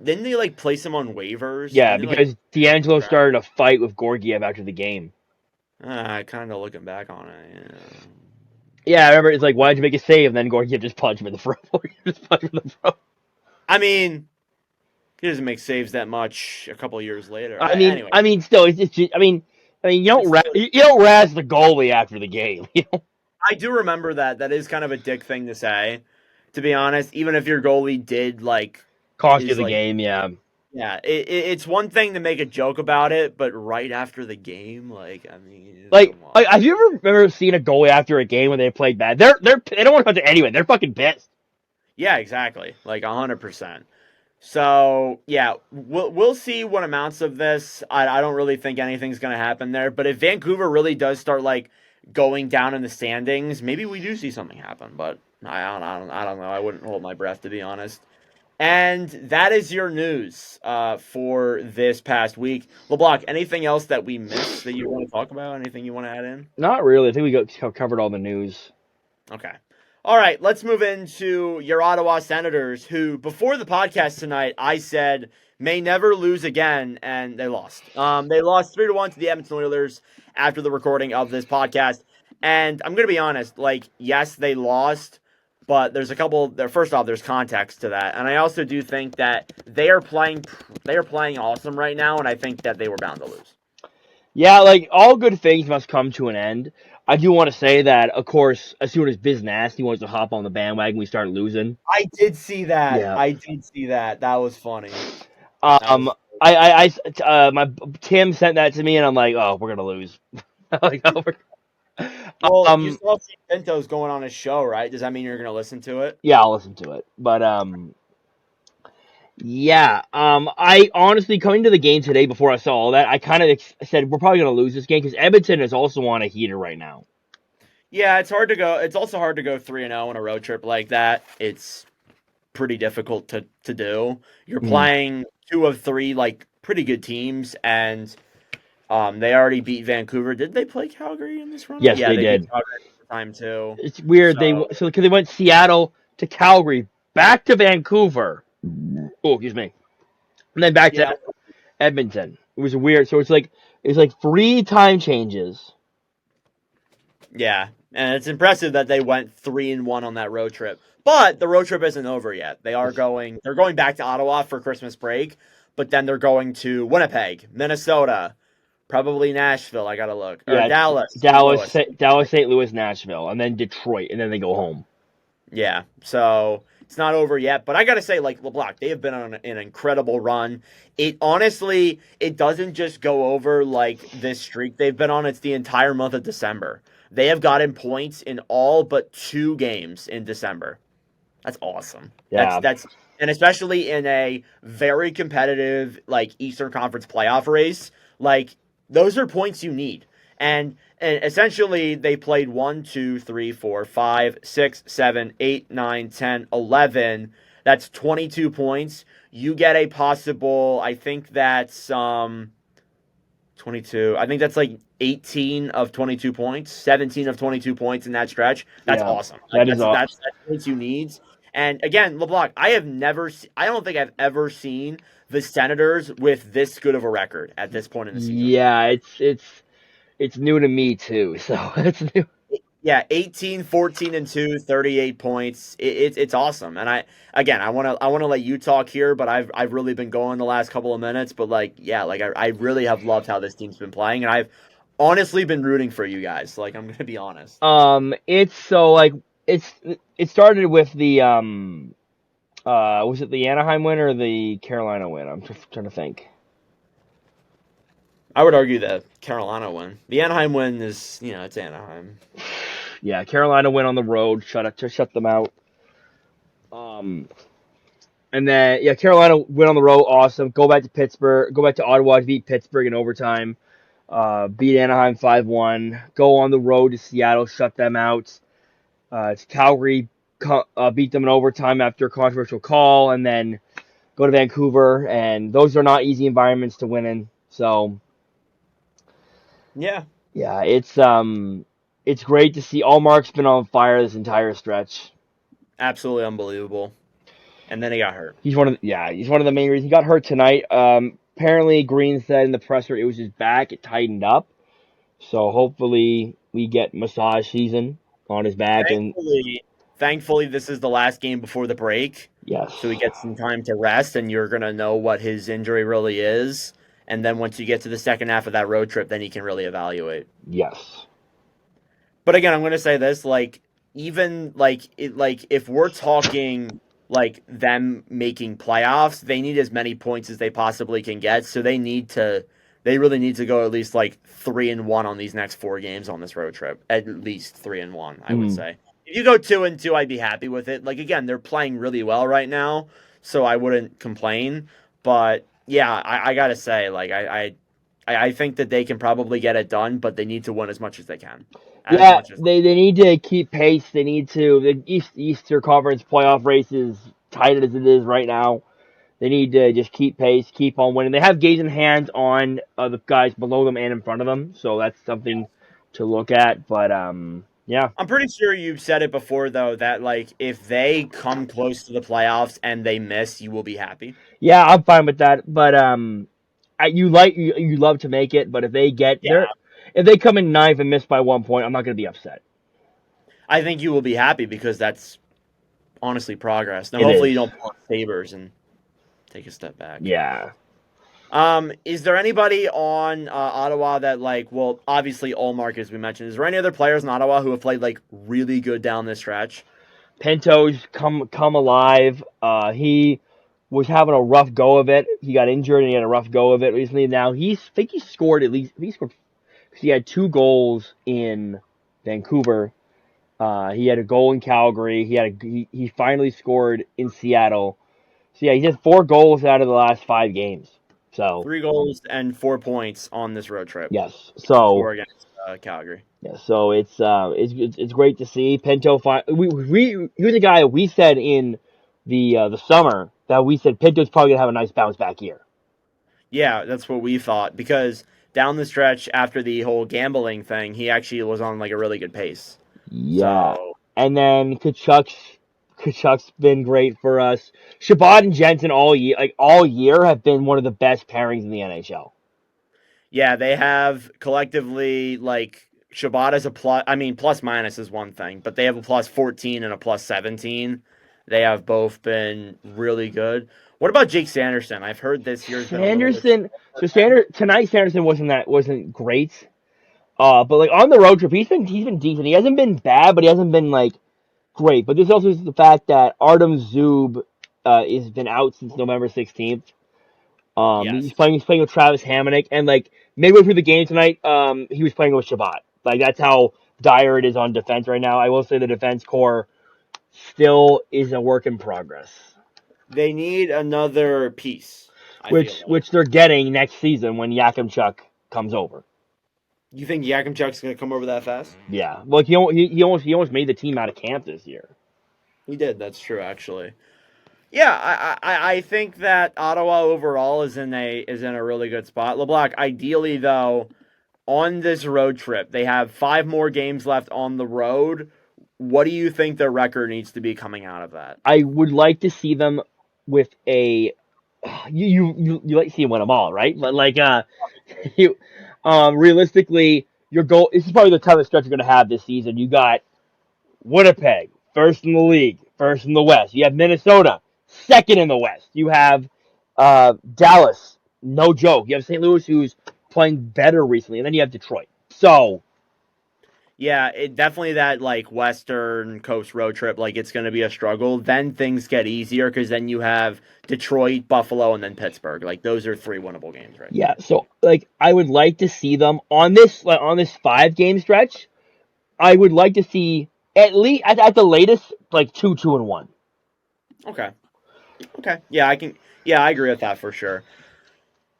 Didn't they like place him on waivers? Yeah, Didn't they like? because D'Angelo started a fight with Gorgiev after the game. Kind of looking back on it. Yeah. Yeah, I remember it's like, why did you make a save? And then Gorgiev just punched him in the throat. Just punched him in the throat. I mean, he doesn't make saves that much a couple years later. Anyway, Still, it's just, you don't it's still, you don't razz the goalie after the game. You know? I do remember that. That is kind of a dick thing to say, to be honest. Even if your goalie did like Cost you is the like game, yeah. yeah, it's one thing to make a joke about it, but right after the game, like I mean, Like, come on. have you ever seen a goalie after a game when they played bad? They don't want to touch it anyway. They're fucking pissed. Yeah, exactly, like 100%. So yeah, we'll see what amounts of this. I don't really think anything's gonna happen there. But if Vancouver really does start like going down in the standings, maybe we do see something happen. But I don't know. I wouldn't hold my breath, to be honest. And that is your news for this past week. LeBlanc, anything else that we missed that you want to talk about? Anything you want to add in? Not really. I think covered all the news. Okay. All right, let's move into your Ottawa Senators, who before the podcast tonight I said may never lose again, and they lost. They lost 3-1 to the Edmonton Oilers after the recording of this podcast. And I'm gonna be honest, like yes, they lost, but there's a couple. First off, there's context to that, and I also do think that they are playing awesome right now, and I think that they were bound to lose. Yeah, like all good things must come to an end. I do want to say that, of course, as soon as Biz Nasty wants to hop on the bandwagon, we start losing. I did see that. Yeah. I did see that. That was funny. That Um, was. my Tim sent that to me, and I'm like, oh, we're gonna lose. Like, oh, Well, you saw Steve Pinto's going on his show, right? Does that mean you're going to listen to it? yeah, I'll listen to it. But yeah. I honestly coming to the game today before I saw all that, I kind of said we're probably gonna lose this game because Edmonton is also on a heater right now. Yeah, it's hard to go. It's also hard to go 3-0 on a road trip like that. It's pretty difficult to do. You're playing two of three like pretty good teams, and they already beat Vancouver. Did they play Calgary in this run? Yes, Yeah, they they beat did. Calgary this time too. It's weird. So Because they went Seattle to Calgary, back to Vancouver. Oh, excuse me, and then back yeah, to Edmonton. It was weird. So it's like 3 time changes. yeah, and it's impressive that they went 3-1 on that road trip. But the road trip isn't over yet. They're going back to Ottawa for Christmas break, but then they're going to Winnipeg, Minnesota, probably Nashville. I gotta look, or Yeah, Dallas, St. Louis. Dallas, St. Louis, Nashville, and then Detroit, and then they go home. Yeah, so it's not over yet. But I gotta say, like LeBlanc, they have been on an incredible run. It honestly, it doesn't just go over like this streak they've been on. It's the entire month of December. They have gotten points in all but 2 games in December. That's awesome. Yeah. That's and especially in a very competitive like Eastern Conference playoff race, like those are points you need. And essentially they played 1, 2, 3, 4, 5, 6, 7, 8, 9, 10, 11. That's 22 points. You get a possible, I think that's 22. I think that's like 18 of 22 points, 17 of 22 points in that stretch. That's Yeah, awesome. that is awesome. That's points you need. And again, LeBlanc, I don't think I've ever seen the Senators with this good of a record at this point in the season. Yeah, it's new to me too. So it's new. Yeah, 18, 14 and 2, 38 points. It's awesome. And I want to let you talk here, but I've really been going the last couple of minutes, but like yeah, like I really have loved how this team's been playing, and I've honestly been rooting for you guys. Like I'm going to be honest. It's so like it started with the was it the Anaheim win or the Carolina win? I'm trying to think. I would argue that Carolina win. The Anaheim win is, it's Anaheim. Yeah, Carolina went on the road, shut them out. And then Carolina win on the road, awesome. Go back to Pittsburgh, go back to Ottawa to beat Pittsburgh in overtime. Beat Anaheim 5-1. Go on the road to Seattle, shut them out. It's Calgary beat them in overtime after a controversial call, and then go to Vancouver, and those are not easy environments to win in. So Yeah, yeah, it's great to see. Allmark's been on fire this entire stretch. absolutely unbelievable. And then he got hurt. He's one of the main reasons he got hurt tonight. Apparently Green said in the presser it was his back, it tightened up. So hopefully we get massage season on his back, and Thankfully, this is the last game before the break, yes, so he gets some time to rest, and you're gonna know what his injury really is. And then once you get to the second half of that road trip, then he can really evaluate. yes, But again, I'm gonna say this: like, even like if we're talking like them making playoffs, they need as many points as they possibly can get. So they really need to go at least like 3-1 on these next 4 games on this road trip. At least 3-1, I would mm, say. If you go 2-2, I'd be happy with it. Like again, they're playing really well right now, so I wouldn't complain. But yeah, I gotta say, like I think that they can probably get it done, but they need to win as much as they can, as yeah. much as. They need to keep pace. They need to the Easter Conference playoff race is tight as it is right now. They need to just keep pace, keep on winning. They have games in hand on the guys below them and in front of them, so that's something to look at. But yeah, I'm pretty sure you've said it before though that like if they come close to the playoffs and they miss, you will be happy. yeah, I'm fine with that. But you love to make it, but if they get Yeah, there, if they come in ninth and miss by 1 point, I'm not going to be upset. I think you will be happy because that's honestly progress. Now, It hopefully, is. you don't pull sabers and take a step back. Yeah. Is there anybody on Ottawa that like? Well, obviously, Allmark, as we mentioned. Is there any other players in Ottawa who have played like really good down this stretch? Pinto's come alive. He was having a rough go of it. He got injured and he had a rough go of it recently. Now I think he scored at least he scored. He had 2 goals in Vancouver. He had a goal in Calgary. He finally scored in Seattle. So yeah, he has 4 goals out of the last 5 games. So 3 goals and 4 points on this road trip. yes, so 4 against Calgary. yeah, so it's great to see Pinto. He was a guy we said in the summer that we said Pinto's probably gonna have a nice bounce back year. Yeah, that's what we thought because down the stretch after the whole gambling thing, he actually was on like a really good pace. Yeah, So and then Kachuk's been great for us. Shabbat and Jensen all year have been one of the best pairings in the NHL. yeah, they have collectively like Shibata's a plus. I mean, plus minus is one thing, but they have a plus 14 and a plus 17. They have both been really good. What about Jake Sanderson? I've heard this year's been a little bit Sanderson, slow so for him. Tonight Sanderson wasn't great. But like on the road trip, he's been decent. He hasn't been bad, but he hasn't been like great. But this also is the fact that Artem Zub has been out since November 16th. Yes, He's playing with Travis Hamonic, and like midway through the game tonight, he was playing with Shabbat. Like that's how dire it is on defense right now. I will say the defense core still is a work in progress, they need another piece. I feel like. which they're getting next season when Yakimchuk comes over. You think Yakimchuk's going to come over that fast? Yeah, well, he almost made the team out of camp this year. He did. That's true, actually. Yeah, I think that Ottawa overall is in a really good spot. LeBlanc, ideally though, on this road trip, they have 5 more games left on the road. What do you think their record needs to be coming out of that? I would like to see them with a you like to see them win them all, right? But like you realistically, your goal this is probably the toughest stretch you're gonna have this season. You got Winnipeg, first in the league, first in the West. You have Minnesota, second in the West. You have Dallas, no joke. You have St. Louis, who's playing better recently, and then you have Detroit. So Yeah, it definitely that like Western Coast road trip, like it's going to be a struggle. Then things get easier because then you have Detroit, Buffalo, and then Pittsburgh. Like those are 3 winnable games right yeah, there. so like I would like to see them on this 5 game stretch. I would like to see at least at the latest like 2-2-1. Okay. Okay. Yeah, I can. Yeah, I agree with that for sure.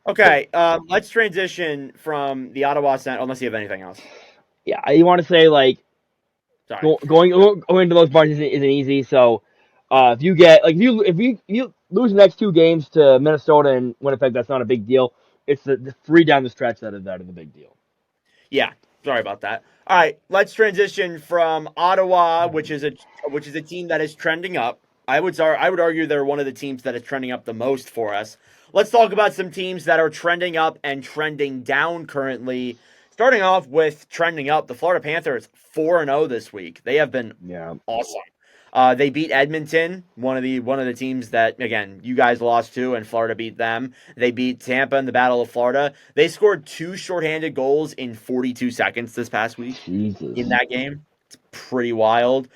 Okay. Let's transition from the Ottawa Senators. Unless you have anything else. Yeah, you want to say like Sorry. going to those margins isn't easy. So if you get like if you lose the next two games to Minnesota and Winnipeg, that's not a big deal. It's the three down the stretch that are the big deal. Yeah. Sorry about that. All right. Let's transition from Ottawa, which is a team that is trending up. I would argue they're one of the teams that is trending up the most for us. Let's talk about some teams that are trending up and trending down currently. Starting off with trending up, the Florida Panthers 4-0 this week. They have been Yeah, awesome. They beat Edmonton, one of the teams that again you guys lost to, and Florida beat them. They beat Tampa in the Battle of Florida. They scored two shorthanded goals in 42 seconds this past week in Jesus. that game. It's pretty wild.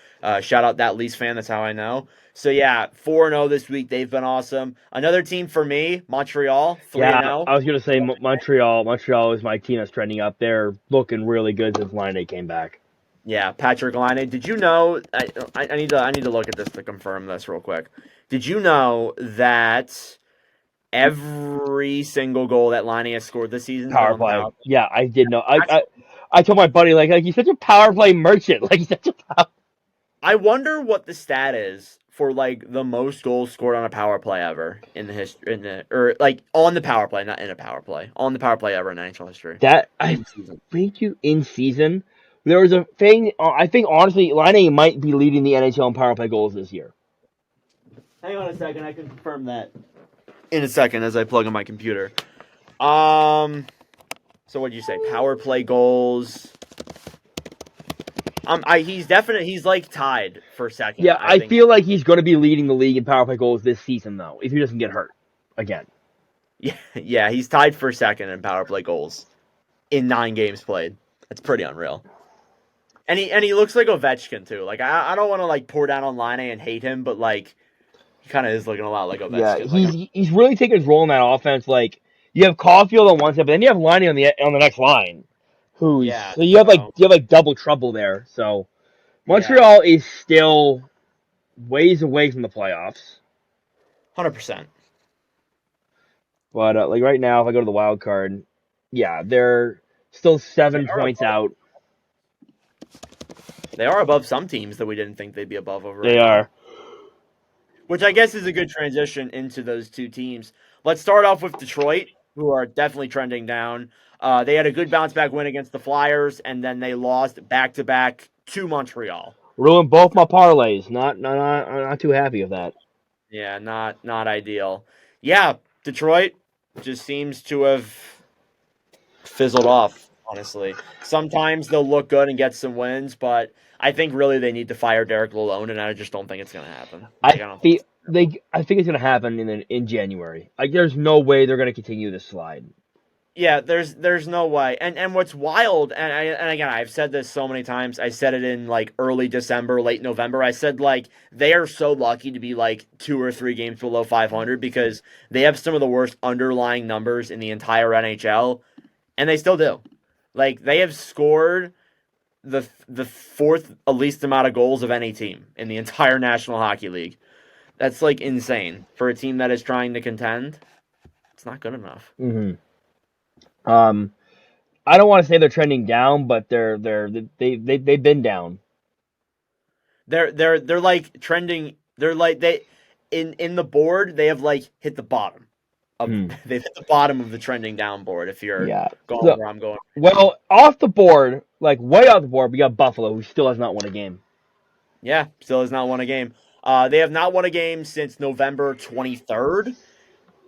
Shout out that Leafs fan. That's how I know. So yeah, 4-0 this week. They've been awesome. Another team for me, Montreal, 3 Yeah, and 0. I was gonna say Montreal. Montreal is my team that's trending up. They're looking really good since Line came back. Yeah, Patrick Laine. Did you know? I need to look at this to confirm this real quick. Did you know that every single goal that Laine has scored this season has been Power on the play. power play? Yeah, I did know. I That's, I, I told my buddy like he's such a power play merchant. Like he's such a power. I wonder what the stat is for like the most goals scored on a power play ever in the history or like on the power play, not in a power play, on the power play ever in NHL history That I in season. think you in season. There was a thing. I think honestly, Line might be leading the NHL in power play goals this year. Hang on a second, I can confirm that in a second as I plug in my computer. Um, so what did you say? Power play goals. He's like tied for second. Yeah, I I think. feel like he's going to be leading the league in power play goals this season though, if he doesn't get hurt again. Yeah, yeah, he's tied for second in power play goals in 9 games played. That's pretty unreal. And he looks like Ovechkin too. Like I don't want to like pour down on Line and hate him, but like he kind of is looking a lot like Yeah, Ovechkin. Like he's really taking his role in that offense. Like you have Caulfield on one side, but then you have Liney on the next line, who's yeah, so so you have like double trouble there. So yeah, Montreal is still ways away from the playoffs. 100%. But like right now, if I go to the wild card, yeah, they're still They 7 points out. they are above some teams that we didn't think they'd be above over They right now. are. Which I guess is a good transition into those two teams. Let's start off with Detroit, who are definitely trending down. They had a good bounce back win against the Flyers, and then they lost back to back to Montreal. Ruined both my parlays. Not too happy with that. Yeah, not ideal. Yeah, Detroit just seems to have fizzled off. Honestly, sometimes they'll look good and get some wins, but I think really they need to fire Derek Lalonde, and I just don't think it's going to happen. Like I I don't think. feel I think it's gonna happen in January. Like there's no way they're gonna continue this slide. Yeah, there's no way. And what's wild, and again, I've said this so many times. I said it in like early December, late November. I said like they are so lucky to be like 2 or 3 games below 500 because they have some of the worst underlying numbers in the entire NHL, and they still do. Like they have scored the fourth least amount of goals of any team in the entire National Hockey League. That's like insane for a team that is trying to contend. It's not good enough. Hmm. Um, I don't want to say they're trending down, but they've been down. They're like trending. They're like they in the board. They have like hit the bottom of. Hmm. They've hit the bottom of the trending down board. If you're Yeah. going So where I'm going right now. well, off the board, like way off the board, we got Buffalo, who still has not won a game. Yeah, still has not won a game. They have not won a game since November 23rd.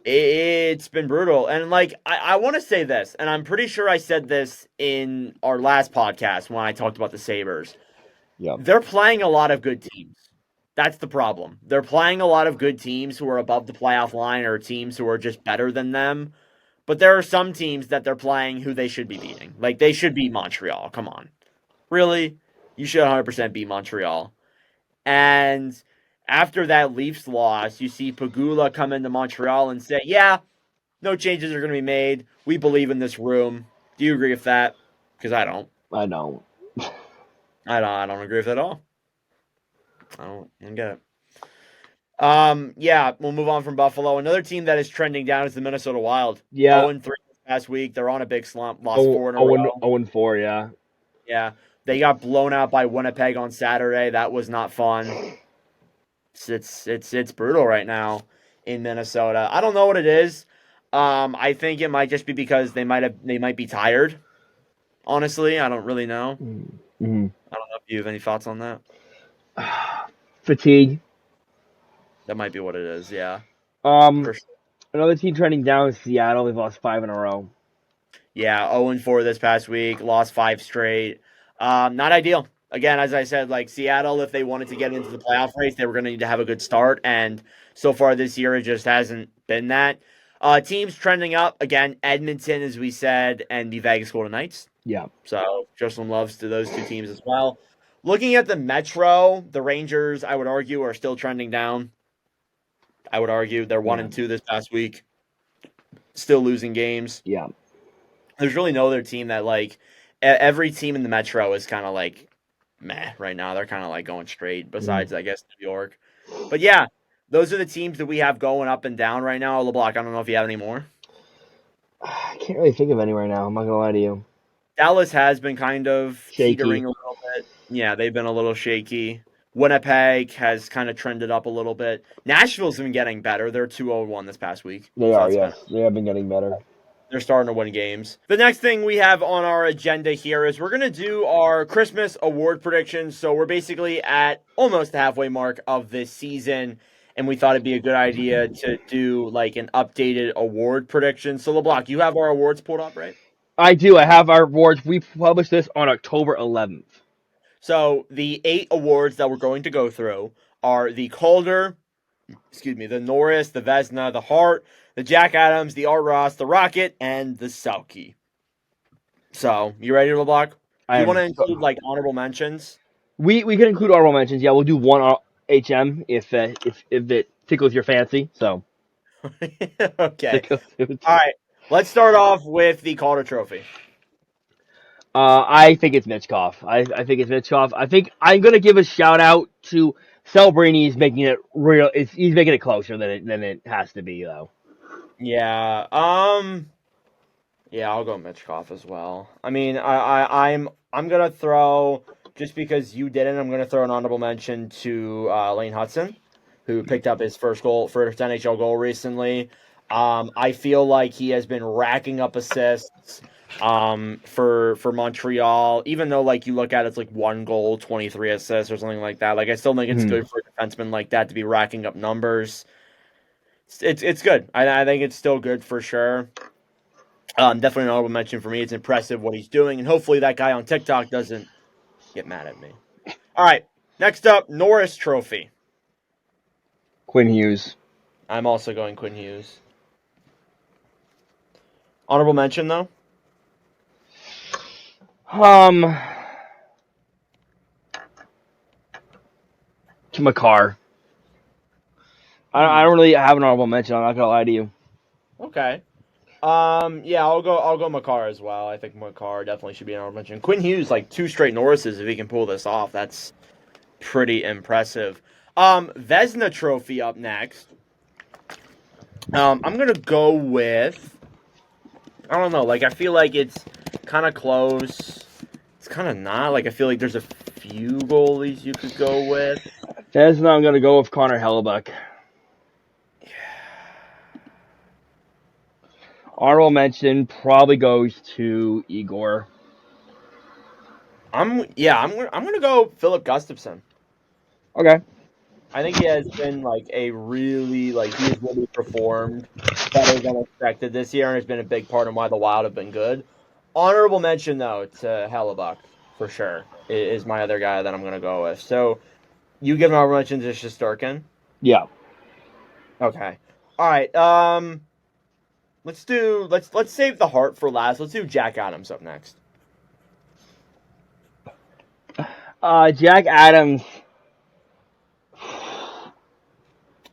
It's been brutal. And like I want to say this, and I'm pretty sure I said this in our last podcast when I talked about the Sabres. Yeah. They're playing a lot of good teams. That's the problem. They're playing a lot of good teams who are above the playoff line or teams who are just better than them. But there are some teams that they're playing who they should be beating. Like they should beat Montreal. Come on. Really? You should 100% beat Montreal. And after that Leafs loss, you see Pagula come into Montreal and say, "Yeah, no changes are going to be made. We believe in this room." Do you agree with that? Because I don't. I know. I don't agree with that at all. I don't get it. Yeah, we'll move on from Buffalo. Another team that is trending down is the Minnesota Wild. Yeah. 0-3 this past week. They're on a big slump. Lost Oh, 4 in a 0 row. 0-4, yeah. Yeah, they got blown out by Winnipeg on Saturday. That was not fun. It's brutal right now in Minnesota. I don't know what it is. I think it might just be because they might be tired. Honestly, I don't really know. Mm-hmm. I don't know if you have any thoughts on that. Fatigue. That might be what it is. Yeah, Um, for sure. Another team trending down is Seattle. They've lost 5 in a row. Yeah, 0-4 this past week, lost 5 straight. Not ideal. Again, as I said, like Seattle, if they wanted to get into the playoff race, they were going to need to have a good start. And so far this year, it just hasn't been that. Teams trending up again, Edmonton, as we said, and the Vegas Golden Knights. Yeah. So just some loves to those two teams as well. Looking at the Metro, the Rangers, I would argue, are still trending down. I would argue they're one Yeah. and two this past week, still losing games. Yeah. There's really no other team that every team in the Metro is kind of like meh right now. They're kind of like going straight. Besides, I guess New York. But yeah, those are the teams that we have going up and down right now. LeBlanc, I don't know if you have any more. I can't really think of any right now. I'm not gonna lie to you. Dallas has been kind of Shaky. teetering a little bit. Yeah, they've been a little shaky. Winnipeg has kind of trended up a little bit. Nashville's been getting better. They're 2-1 this past week. They So are, that's yes. They have been getting better. They're starting to win games. The next thing we have on our agenda here is we're going to do our Christmas award predictions. So we're basically at almost the halfway mark of this season, and we thought it'd be a good idea to do like an updated award prediction. So LeBlanc, you have our awards pulled up, right? I do. I have our awards. We published this on October 11th. So the 8 awards that we're going to go through are the Calder, the Norris, the Vezina, the Hart, the Jack Adams, the Art Ross, the Rocket, and the Selke. So, you ready, LeBlanc? Do you want to include like honorable mentions? We can include honorable mentions. Yeah, we'll do one HM if it tickles your fancy. So Okay. All right. Let's start off with the Calder Trophy. I think it's Mitchkov. I think it's Mitchkov. I think I'm gonna give a shout out to Celebrini. He's making it real. He's making it closer than it has to be though. Yeah. Yeah, I'll go Mitchkov as well. I mean, I'm gonna throw just because you didn't. I'm gonna throw an honorable mention to Lane Hudson, who picked up his first NHL goal recently. I feel like he has been racking up assists for Montreal. Even though like you look at it, it's like 1 goal, 23 assists or something like that. Like I still think it's good for a defenseman like that to be racking up numbers. It's good. I think it's still good for sure. Definitely an honorable mention for me. It's impressive what he's doing, and hopefully that guy on TikTok doesn't get mad at me. All right, next up, Norris Trophy. Quinn Hughes. I'm also going Quinn Hughes. Honorable mention though. To Makar. I don't really have an honorable mention. I'm not gonna lie to you. Okay. Yeah, I'll go Makar as well. I think Makar definitely should be an honorable mention. Quinn Hughes, like 2 straight Norrises, if he can pull this off, that's pretty impressive. Vezina Trophy up next. I'm gonna go with. I don't know. Like I feel like it's kind of close. It's kind of not. Like I feel like there's a few goalies you could go with. That's not. I'm gonna go with Connor Hellebuck. Honorable mention probably goes to Igor. I'm gonna go Philip Gustafson. Okay. I think he has been like he has really performed better than expected this year, and has been a big part of why the Wild have been good. Honorable mention though to Hellebuck for sure is my other guy that I'm gonna go with. So you give an honorable mention to Shesterkin? Yeah. Okay. All right. Let's save the Hart for last. Let's do Jack Adams up next. Jack Adams.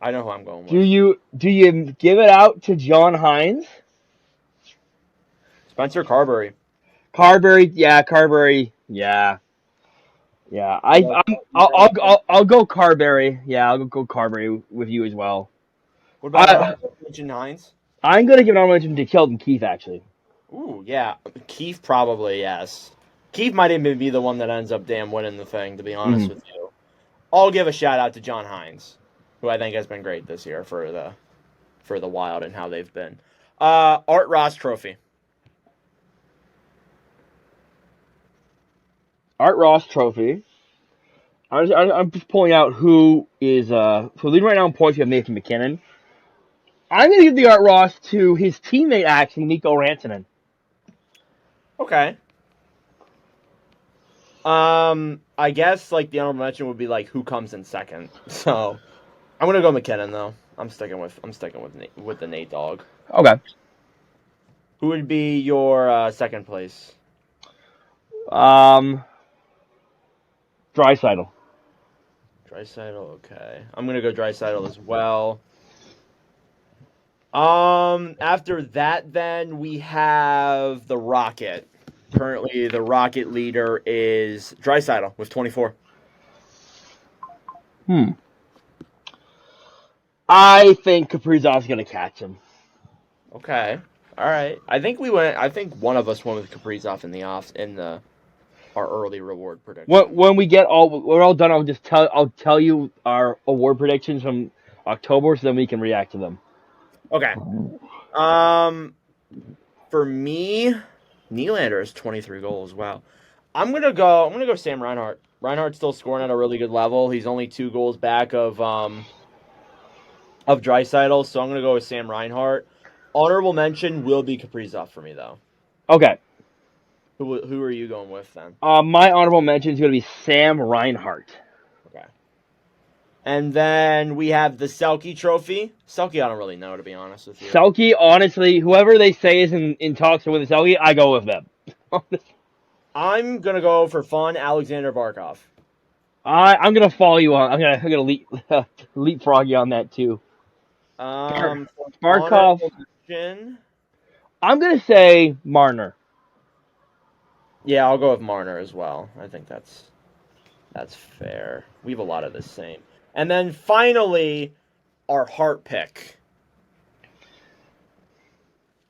I know who I'm going with. Do you give it out to John Hines? Spencer Carberry. Carberry, yeah. Yeah, You like I'll go Carberry. Yeah, I'll go Carberry with you as well. what about I mention Hines? I'm gonna give an honorable mention to Keldon Keith actually. Ooh, yeah. Keith probably, yes. Keith might even be the one that ends up damn winning the thing, to be honest Mm-hmm. with you. I'll give a shout out to John Hines, who I think has been great this year for the Wild and how they've been. Art Ross Trophy. Art Ross Trophy. I'm just pulling out who is so leading right now in points. You have Nathan McKinnon. I'm gonna give the Art Ross to his teammate actually, Nico Rantanen. Okay. I guess like the honorable mention would be like who comes in second. So I'm gonna go McKinnon though. I'm sticking with with the Nate dog. Okay. Who would be your second place? Draisaitl. Draisaitl. Okay, I'm gonna go Draisaitl as well. After that, then we have the Rocket. Currently, the Rocket leader is Draisaitl with 24. Hmm. I think Kaprizov's gonna catch him. Okay, all right. I think we went. I think one of us went with Kaprizov in the off in the our early reward prediction. When we're all done, I'll tell you our award predictions from October, so then we can react to them. Okay. Um, for me, Nylander is 23 goals. Wow. I'm gonna go Sam Reinhart. Reinhart's still scoring at a really good level. He's only 2 goals back of Draisaitl, so I'm gonna go with Sam Reinhart. Honorable mention will be Kaprizov for me though. Okay. Who are you going with then? My honorable mention is gonna be Sam Reinhart. Okay. And then we have the Selke Trophy. Selke, I don't really know to be honest with you. Selke, honestly, whoever they say is in talks with the Selke, I go with them. I'm gonna go for fun, Alexander Barkov. I'm gonna follow you on. I'm gonna leapfrog you on that too. For Barkov. honorable mention, I'm gonna say Marner. yeah, I'll go with Marner as well. I think that's fair. We have a lot of the same. And then finally, our heart pick.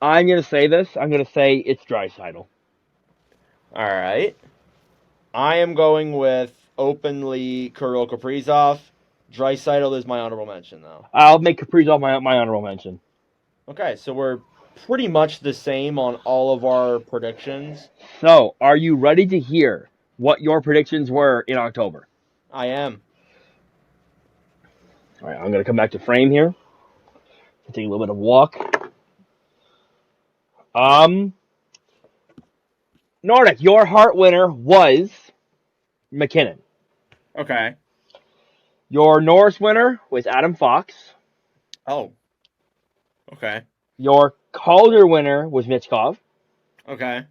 I'm gonna say this. I'm gonna say it's Draisaitl. All right. I am going with openly Kirill Kaprizov. Draisaitl is my honorable mention, though. I'll make Kaprizov my honorable mention. Okay, so we're pretty much the same on all of our predictions. So, are you ready to hear what your predictions were in October? I am. All right, I'm gonna come back to frame here. Take a little bit of walk. Um, Nordic, your heart winner was McKinnon. Okay. Your Norris winner was Adam Fox. Oh, okay. Your Calder winner was Mitchkov. Okay.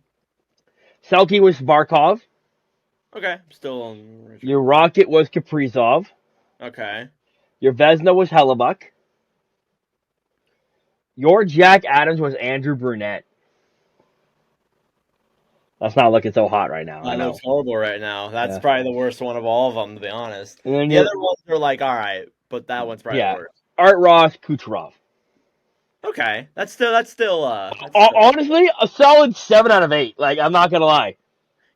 Selke was Barkov. Okay. Still on Your Richard. Rocket was Kaprizov. Okay. Your Vesna was Hellebuck. Your Jack Adams was Andrew Brunette. That's not looking so hot right now. I That know. looks horrible right now. That's Yeah. probably the worst one of all of them, to be honest. And then The your other ones are like, all right, but that one's probably the yeah, worst. Art Ross, Kucherov. Okay. That's still Honestly, a solid 7 out of 8. Like I'm not gonna lie.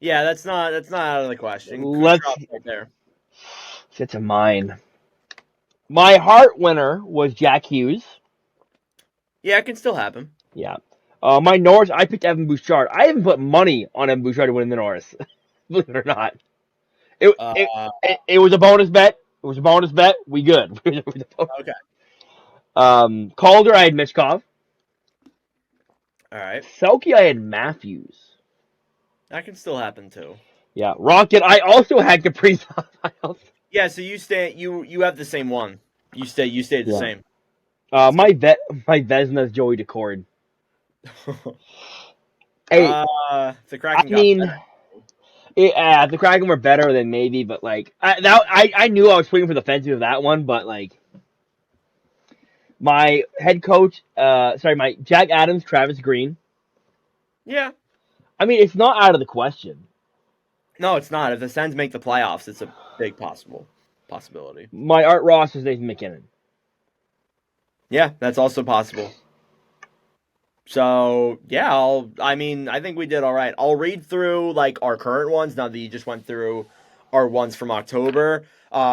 yeah. That's not out of the question. Let's Kucherov right there. get to mine. My heart winner was Jack Hughes. Yeah, it can still happen. Yeah. My Norris, I picked Evan Bouchard. I even put money on Evan Bouchard to win the Norris. Believe it or not. It, it, Uh, it was a bonus bet. It was a bonus bet. We good. okay. Calder, I had Mishkov. All right. Selke, I had Matthews. That can still happen too. Yeah. Rocket, I also had Kaprizov. Yeah, so you have the same one. You stayed the Yeah. same. My Vesna's Joey Decord. Hey, The I Kraken got mean, better. the Kraken were better than maybe, but like I knew I was swinging for the fences with that one, but like my head coach, my Jack Adams, Travis Green. Yeah. I mean, it's not out of the question. No, it's not. If the Sens make the playoffs, it's a big possibility. My Art Ross is Nathan McKinnon. Yeah, that's also possible. So yeah, I think we did all right. I'll read through like our current ones now that you just went through our ones from October.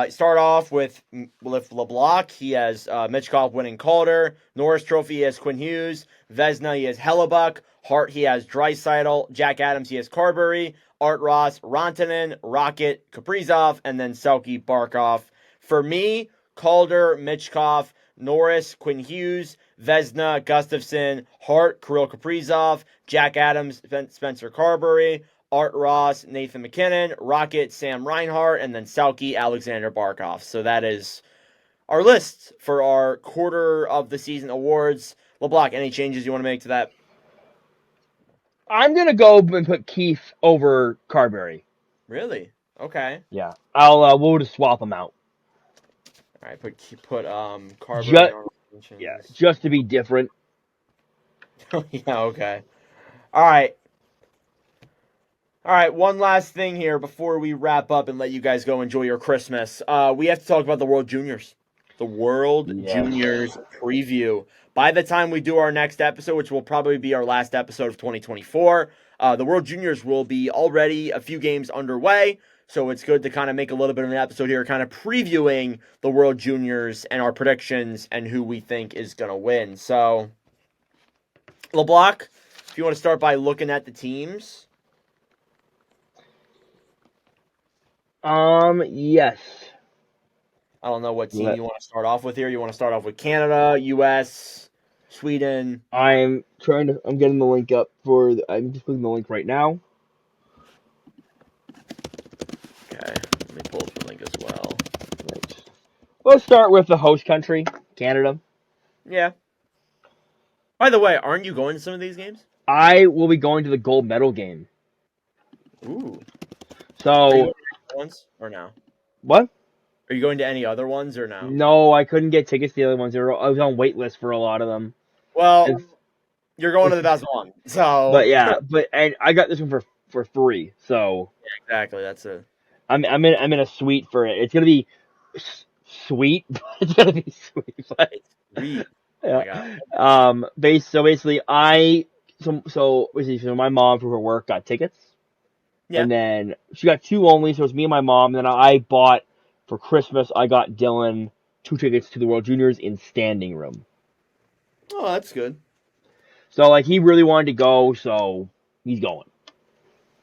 Start off with Leblock. He has Mitchkov winning Calder. Norris Trophy he has Quinn Hughes. Vezina he has Hellebuck. Hart he has Draisaitl. Jack Adams he has Carberry. Art Ross, Rantanen, Rocket, Kaprizov, and then Selke Barkov. For me, Calder, Mitchkov, Norris, Quinn Hughes, Vezina, Gustafson, Hart, Kirill Kaprizov, Jack Adams, Spencer Carberry, Art Ross, Nathan McKinnon, Rocket, Sam Reinhart, and then Selke, Alexander Barkov. So that is our list for our quarter of the season awards. LeBlanc, any changes you want to make to that? I'm gonna go and put Keith over Carberry. Really? Okay. Yeah, we'll just swap them out. All right. Put Carberry in our Yeah, mentions. just to be different. Yeah. Okay. All right. All right, one last thing here before we wrap up and let you guys go enjoy your Christmas. We have to talk about the World Juniors. The World Yes. Juniors preview. By the time we do our next episode, which will probably be our last episode of 2024, the World Juniors will be already a few games underway. So it's good to kind of make a little bit of an episode here, kind of previewing the World Juniors and our predictions and who we think is going to win. So, LeBlanc, if you want to start by looking at the teams. Yes. I don't know what team you want to start off with here. You want to start off with Canada, U.S., Sweden. I'm getting the link up I'm just putting the link right now. Okay, let me pull up the link as well. Right. Let's start with the host country, Canada. Yeah. By the way, aren't you going to some of these games? I will be going to the gold medal game. Ooh. Are you So, going to any other ones or no? what? Are you going to any other ones or no? No, I couldn't get tickets to the other ones. I was on wait list for a lot of them. Well, It's, you're going to it's, the best one, so but yeah, and I got this one for free. So exactly. That's a I'm in a suite for it. It's gonna be sweet. It's gonna be sweet. But, it's sweet. Oh yeah. my god. Basically, so my mom for her work got tickets, Yeah. and then she got two only. So it's me and my mom. And then I bought for Christmas. I got Dylan 2 tickets to the World Juniors in standing room. Oh, that's good. So like he really wanted to go, so he's going.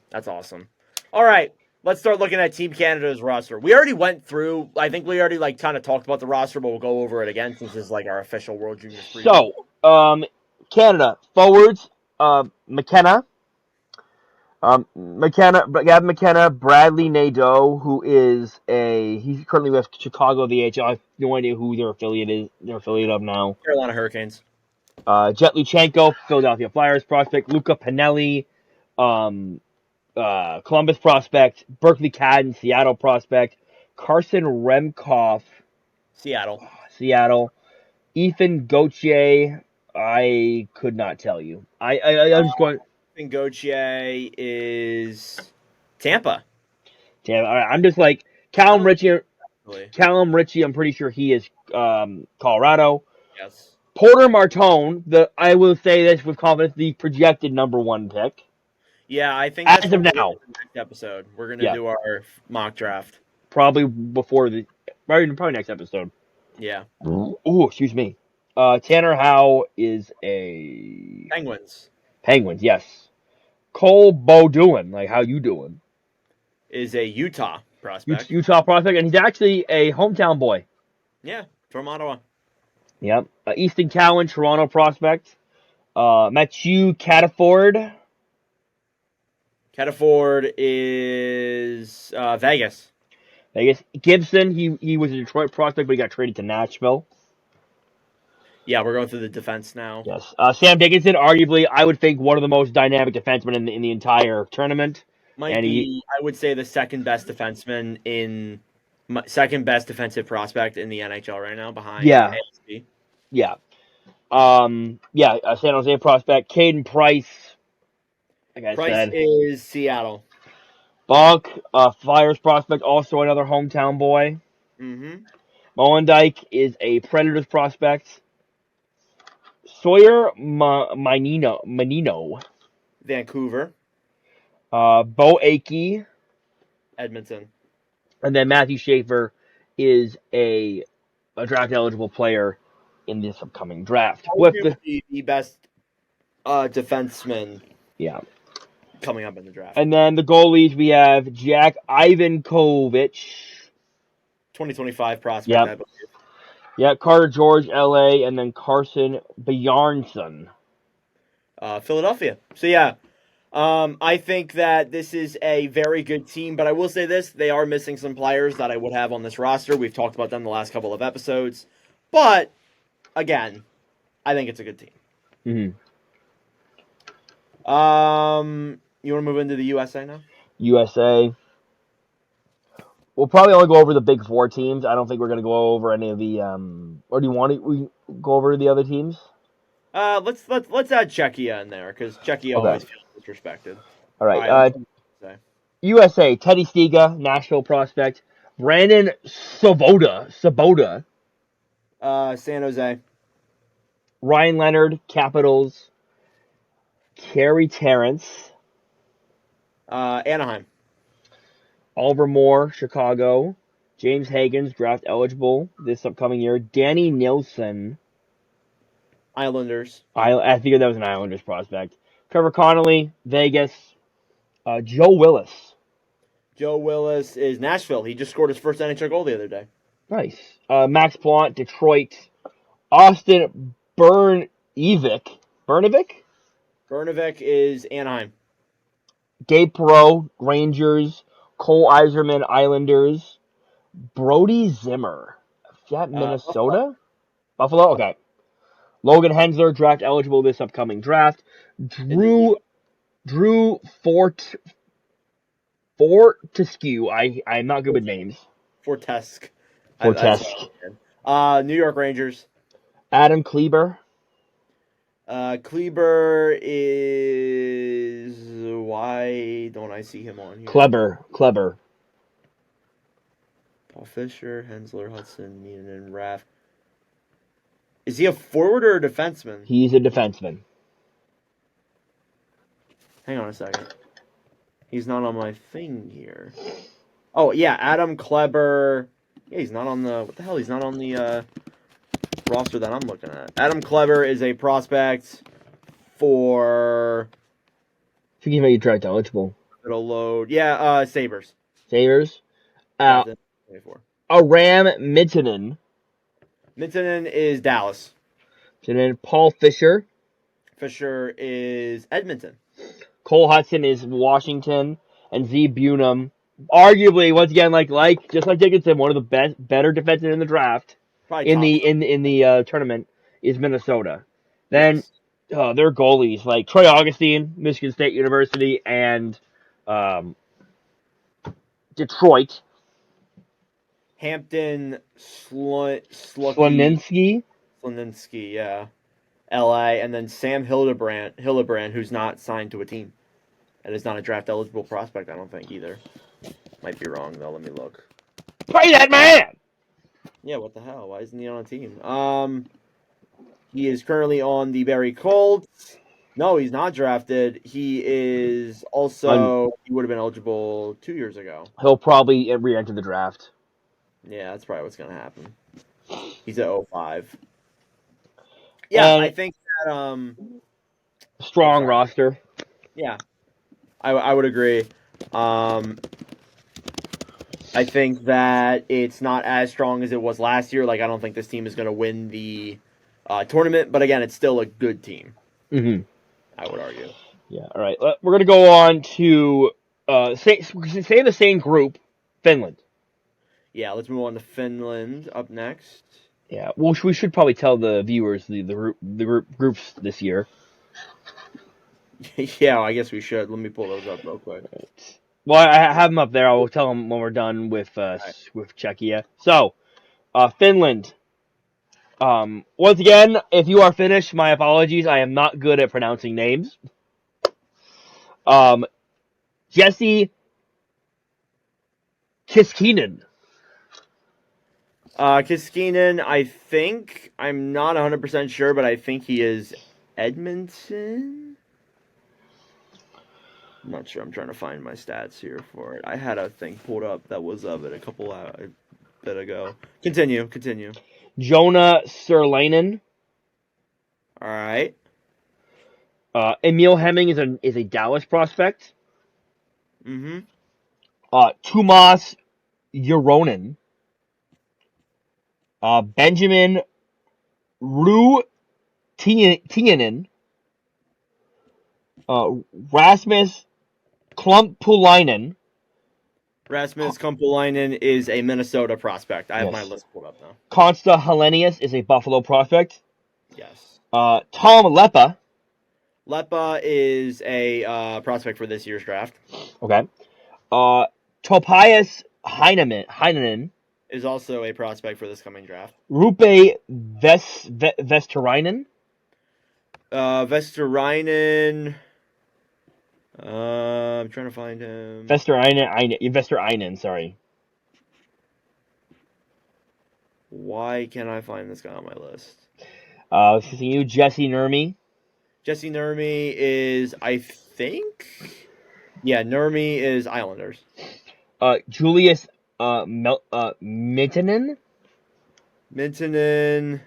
That's awesome. All right, let's start looking at Team Canada's roster. We already went through. I think we already like kind of talked about the roster, but we'll go over it again since this is like our official World Juniors preview. So Canada forwards, McKenna. Gavin McKenna, Bradley Nadeau, he's currently with Chicago the HL. I have no idea who their affiliate of now. Carolina Hurricanes. Jet Luchenko, Philadelphia Flyers prospect. Luca Pinelli, um, Columbus prospect. Berkeley Cadden, Seattle prospect. Carson Remkoff, Seattle. Seattle. Ethan Gauthier, I could not tell you. I'm just going. And Gauthier is Tampa. Damn, I'm just like Callum Ritchie. Really. Callum Ritchie, I'm pretty sure he is Colorado. Yes. Porter Martone, I will say this with confidence, the projected number one pick. Yeah, I think that's As of what we're now. gonna do next episode. We're gonna Yeah. do our mock draft. Probably probably next episode. Yeah. Oh, excuse me. Tanner Howe is a Penguins Penguins, yes. Cole Beaudoin, like how you doing? is a Utah prospect. Utah prospect, and he's actually a hometown boy. Yeah, from Ottawa. Yep. Easton Cowan, Toronto prospect. Matthew Cataford. Cataford is Vegas. Vegas. Gibson, he was a Detroit prospect, but he got traded to Nashville. Yeah, we're going through the defense now. Yes. Sam Dickinson, arguably, I would think one of the most dynamic defensemen in the entire tournament. Might be, I would say, the second best defenseman second best defensive prospect in the NHL right now, behind ASP. Yeah. San Jose prospect. Caden Price. Like I Price said. is Seattle. Bonk, Flyers prospect, also another hometown boy. Mm-hmm. Molendyke is a Predators prospect. Sawyer Manino, Vancouver, Bo Akey, Edmonton. and then Matthew Schaefer is a draft eligible player in this upcoming draft. With the Arguably the best defenseman yeah, coming up in the draft. and then the goalies we have Jack Ivankovic. 2025 prospect, I Yep, believe. yeah, Carter George, L.A., and then Carson Bjarnson. Philadelphia. So yeah, I think that this is a very good team, but I will say this: they are missing some players that I would have on this roster. We've talked about them the last couple of episodes, but again, I think it's a good team. Mm-hmm. You want to move into the USA now? USA. We'll probably only go over the big four teams. I don't think we're going to go over any of the. Or do you want to go over the other teams? Let's add Czechia in there because Czechia Okay. always feels disrespected. All All right. right, let's say USA. Teddy Stiga, Nashville prospect. Brandon Sabota. San Jose, Ryan Leonard, Capitals. Kerry Terrence. Anaheim, Oliver Moore, Chicago. James Hagens, draft eligible this upcoming year. Danny Nilsson. Islanders. I figured that was an Islanders prospect. Trevor Connolly, Vegas. Joe Willis. Joe Willis is Nashville. He just scored his first NHL goal the other day. Nice. Max Plant, Detroit. Austin Bernovic. Bernovic is Anaheim. Gabe Perreault, Rangers. Cole Eiserman, Islanders. Brody Zimmer. Is that Minnesota? Buffalo? Okay. Logan Hensler, draft eligible this upcoming draft. Drew Fortescue. I'm not good with names. Fortesk. Fortesque. New York Rangers. Adam Kleber. Kleber is. Why don't I see him on here? Kleber. Paul Fisher, Hensler, Hudson, Neenan, Raff. Is he a forward or a defenseman? He's a defenseman. Hang on a second. He's not on my thing here. Oh, yeah, Adam Kleber. Yeah, he's not on the... What the hell? He's not on the roster that I'm looking at. Adam Kleber is a prospect for... I think he may be draft eligible. It'll load. Yeah, Sabres. Sabres. Aram Mintonen. Mintonen is Dallas. And then Paul Fisher. Fisher is Edmonton. Cole Hudson is Washington. And Z Bunham, arguably, once again, just like Dickinson, one of the better defensemen in the draft, Probably in the tournament, is Minnesota. Then their goalies, like Troy Augustine, Michigan State University, and Detroit. Hampton Sloninsky, yeah. LA, and then Sam Hillebrand, who's not signed to a team. And is not a draft eligible prospect, I don't think either. Might be wrong though, let me look. Play that man! Yeah, what the hell? Why isn't he on a team? He is currently on the Barrie Colts. No, he's not drafted. He is also he would have been eligible 2 years ago. He'll probably re-enter the draft. Yeah, that's probably what's gonna happen. He's at 05. Yeah, I think that strong roster. Yeah, I would agree. I think that it's not as strong as it was last year. Like, I don't think this team is going to win the tournament, but again, it's still a good team. Mm-hmm. I would argue. Yeah. All right. We're going to go on to say the same group, Finland. Yeah, let's move on to Finland up next. Yeah. Well, we should probably tell the viewers the groups this year. Yeah, I guess we should. Let me pull those up real quick. Well, I have them up there. I will tell them when we're done with Czechia. So, Finland. Once again, if you are Finnish, my apologies. I am not good at pronouncing names. Jesse Kiskinen. Kiskinen, I think, I'm not 100% sure, but I think he is Edmonton. I'm not sure. I'm trying to find my stats here for it. I had a thing pulled up that was of it a bit ago. Continue. Jonah Serlainen. All right. Emil Hemming is a Dallas prospect. Mm-hmm. Tumas Euronen. Benjamin Tienen. Rasmus Klumpulainen. Rasmus Kumpulainen is a Minnesota prospect. I have my Yes. list pulled up now. Consta Hellenius is a Buffalo prospect. Yes. Tom Leppa. Leppa is a prospect for this year's draft. Okay. Topias Heinonen. Is also a prospect for this coming draft. Rupe Vesterainen. Vesterainen. I'm trying to find him. Vesterainen, sorry. Why can't I find this guy on my list? Jesse Nurmi. Jesse Nurmi is, I think, yeah, Nurmi is Islanders. Julius Mintonen. Mintonen,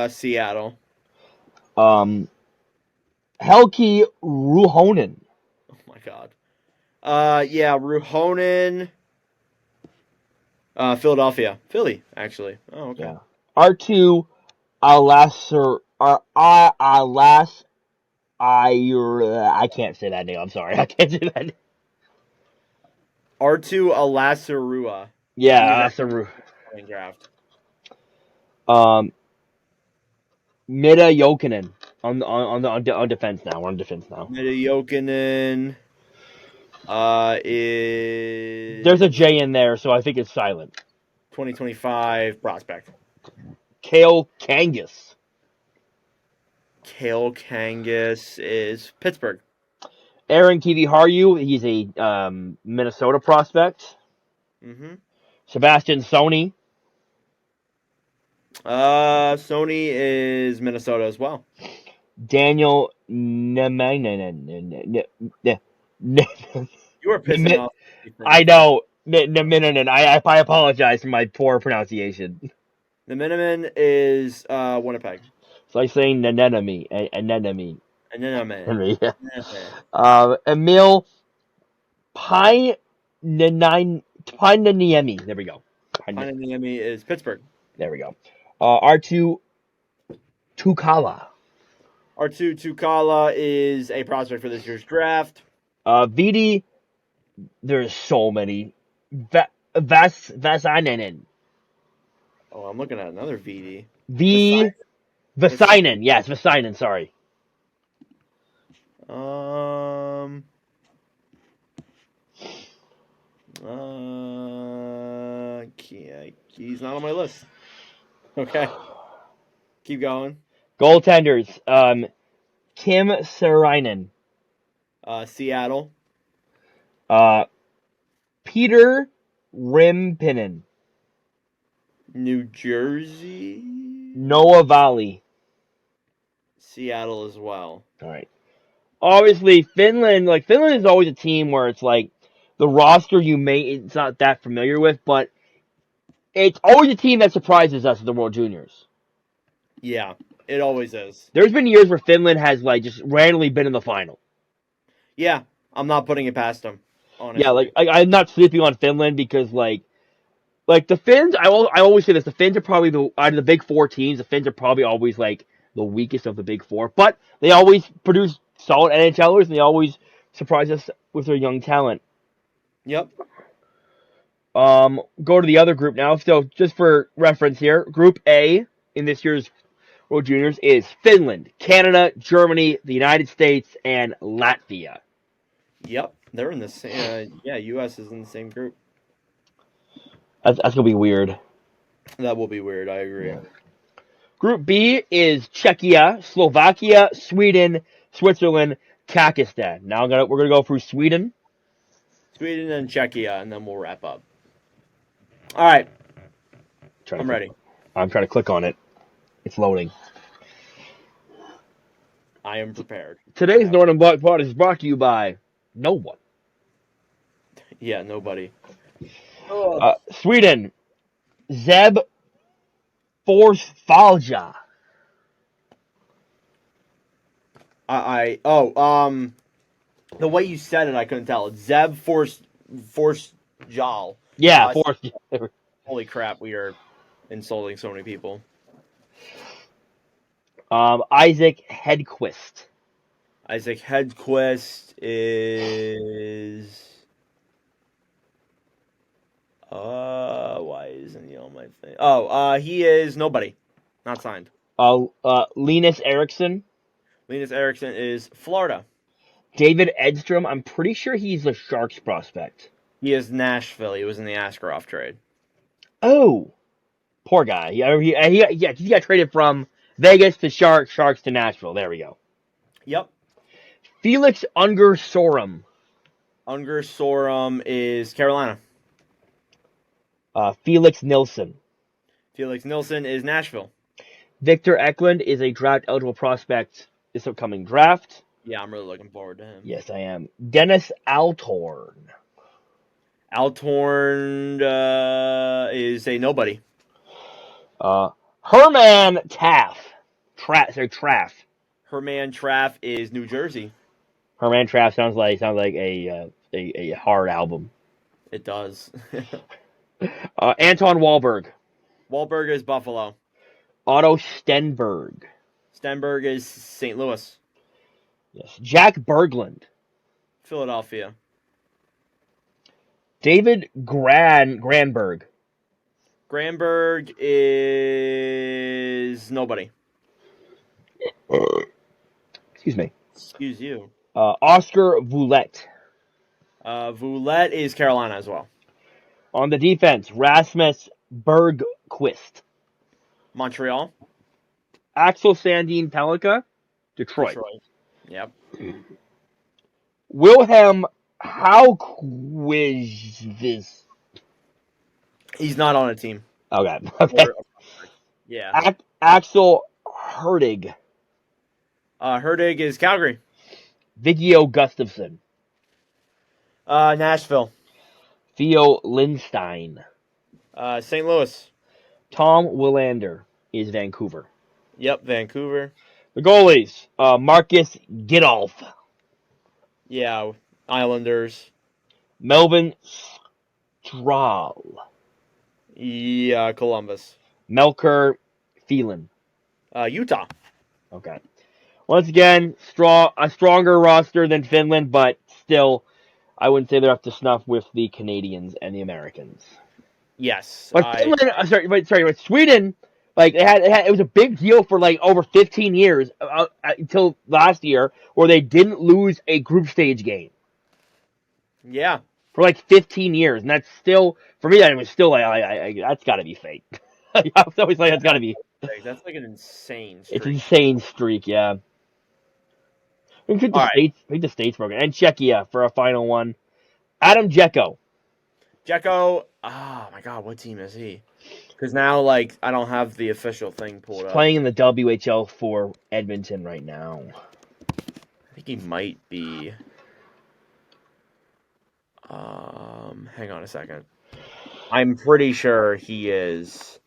Seattle. Helki Ruhonen. Oh my God. Yeah, Ruhonen. Philadelphia, Philly, actually. Oh, okay. Yeah. R2 I can't say that name. I'm sorry. I can't say that name. R2 Alasarua. Yeah, Alasaru. Draft. Mida Jokinen on defense now. We're on defense now. Mida Jokinen is There's a J in there, so I think it's silent. 2025 prospect. Kale Kangas. Kale Kangas is Pittsburgh. Aaron Kiviharju, he's a Minnesota prospect. Mm-hmm. Sebastian Sony. Sony is Minnesota as well. Daniel Nemainen. You were pissing off. I know. Nemainen. I apologize for my poor pronunciation. The minimum is Winnipeg. It's like saying Nenenemy. Anemone. And then I'm in. Emil Pineniemi. There we go. Pineniemi is Pittsburgh. There we go. R2 Tukala. R2 Tukala is a prospect for this year's draft. VD, there's so many. Vasainen. Oh, I'm looking at another VD. Vasainen. Yes, Vasainen, sorry. He's not on my list. Okay. Keep going. Goaltenders. Tim Sarainen. Seattle. Peter Rimpinen. New Jersey. Noah Valley. Seattle as well. All right. Obviously, Finland is always a team where it's like the roster it's not that familiar with, but it's always a team that surprises us at the World Juniors. Yeah, it always is. There's been years where Finland has just randomly been in the final. Yeah, I'm not putting it past them. Honestly. Yeah, I'm not sleeping on Finland because like the Finns. I always say this: the Finns are probably out of the big four teams. The Finns are probably always like the weakest of the big four, but they always produce solid NHLers and they always surprise us with their young talent. Yep. Go to the other group now. So just for reference here, Group A in this year's World Juniors is Finland, Canada, Germany, the United States, and Latvia. Yep, they're in the same. U.S. is in the same group. That's gonna be weird. That will be weird. I agree. Yeah. Group B is Czechia, Slovakia, Sweden, Switzerland, Kazakhstan. Now we're gonna go through Sweden. Sweden and Czechia, and then we'll wrap up. All right, I'm ready. I'm trying to click on it. It's loading. I am prepared. Today's Nordic Leblock is brought to you by no one. Yeah, nobody. Sweden, Zeb Forsfalja. The way you said it, I couldn't tell. It's Zeb Forsjal. Yeah, Force. Holy crap, we are insulting so many people. Isaac Hedquist. Isaac Hedquist is. Why isn't he on my thing? He is nobody. Not signed. Linus Eriksson. Linus Eriksson is Florida. David Edstrom. I'm pretty sure he's a Sharks prospect. He is Nashville. He was in the Askarov trade. Oh, poor guy. He got traded from Vegas to Sharks to Nashville. There we go. Yep. Felix Unger Sorum. Unger Sorum is Carolina. Felix Nilsson. Felix Nilsson is Nashville. Victor Eklund is a draft eligible prospect this upcoming draft. Yeah, I'm really looking forward to him. Yes, I am. Dennis Altorn. Altorn is a nobody. Herman Taff. Traff. Herman Traff is New Jersey. Herman Traff sounds like a hard album. It does. Anton Wahlberg. Wahlberg is Buffalo. Otto Stenberg. Stenberg is St. Louis. Yes. Jack Berglund. Philadelphia. David Granberg. Granberg is nobody. Excuse me. Excuse you. Oscar Voulette. Voulette is Carolina as well. On the defense, Rasmus Bergquist. Montreal. Axel Sandin Pelika. Detroit. Yep. Wilhelm Hauquist. He's not on a team. Okay. Yeah. Axel Herdig. Herdig is Calgary. Viggo Gustafsson. Nashville. Theo Lindstein. St. Louis. Tom Willander is Vancouver. Yep, Vancouver. The goalies, Marcus Gidolf. Yeah, Islanders. Melvin Strahl. Yeah, Columbus. Melker Phelan. Utah. Okay. Once again, a stronger roster than Finland, but still, I wouldn't say they're up to snuff with the Canadians and the Americans. Yes. But Finland, but Sweden, like it was a big deal for like over 15 years until last year, where they didn't lose a group stage game. Yeah. For like 15 years, and that's still for me. That was still like that's got to be fake. I was always like that's got to be. That's like an insane streak. It's an insane streak, yeah. We can the States program and Czechia for a final one. Adam Dzeko. Dzeko. Oh my God, what team is he? Because now, like, I don't have the official thing pulled up. Playing in the WHL for Edmonton right now. I think he might be. Hang on a second. I'm pretty sure he is.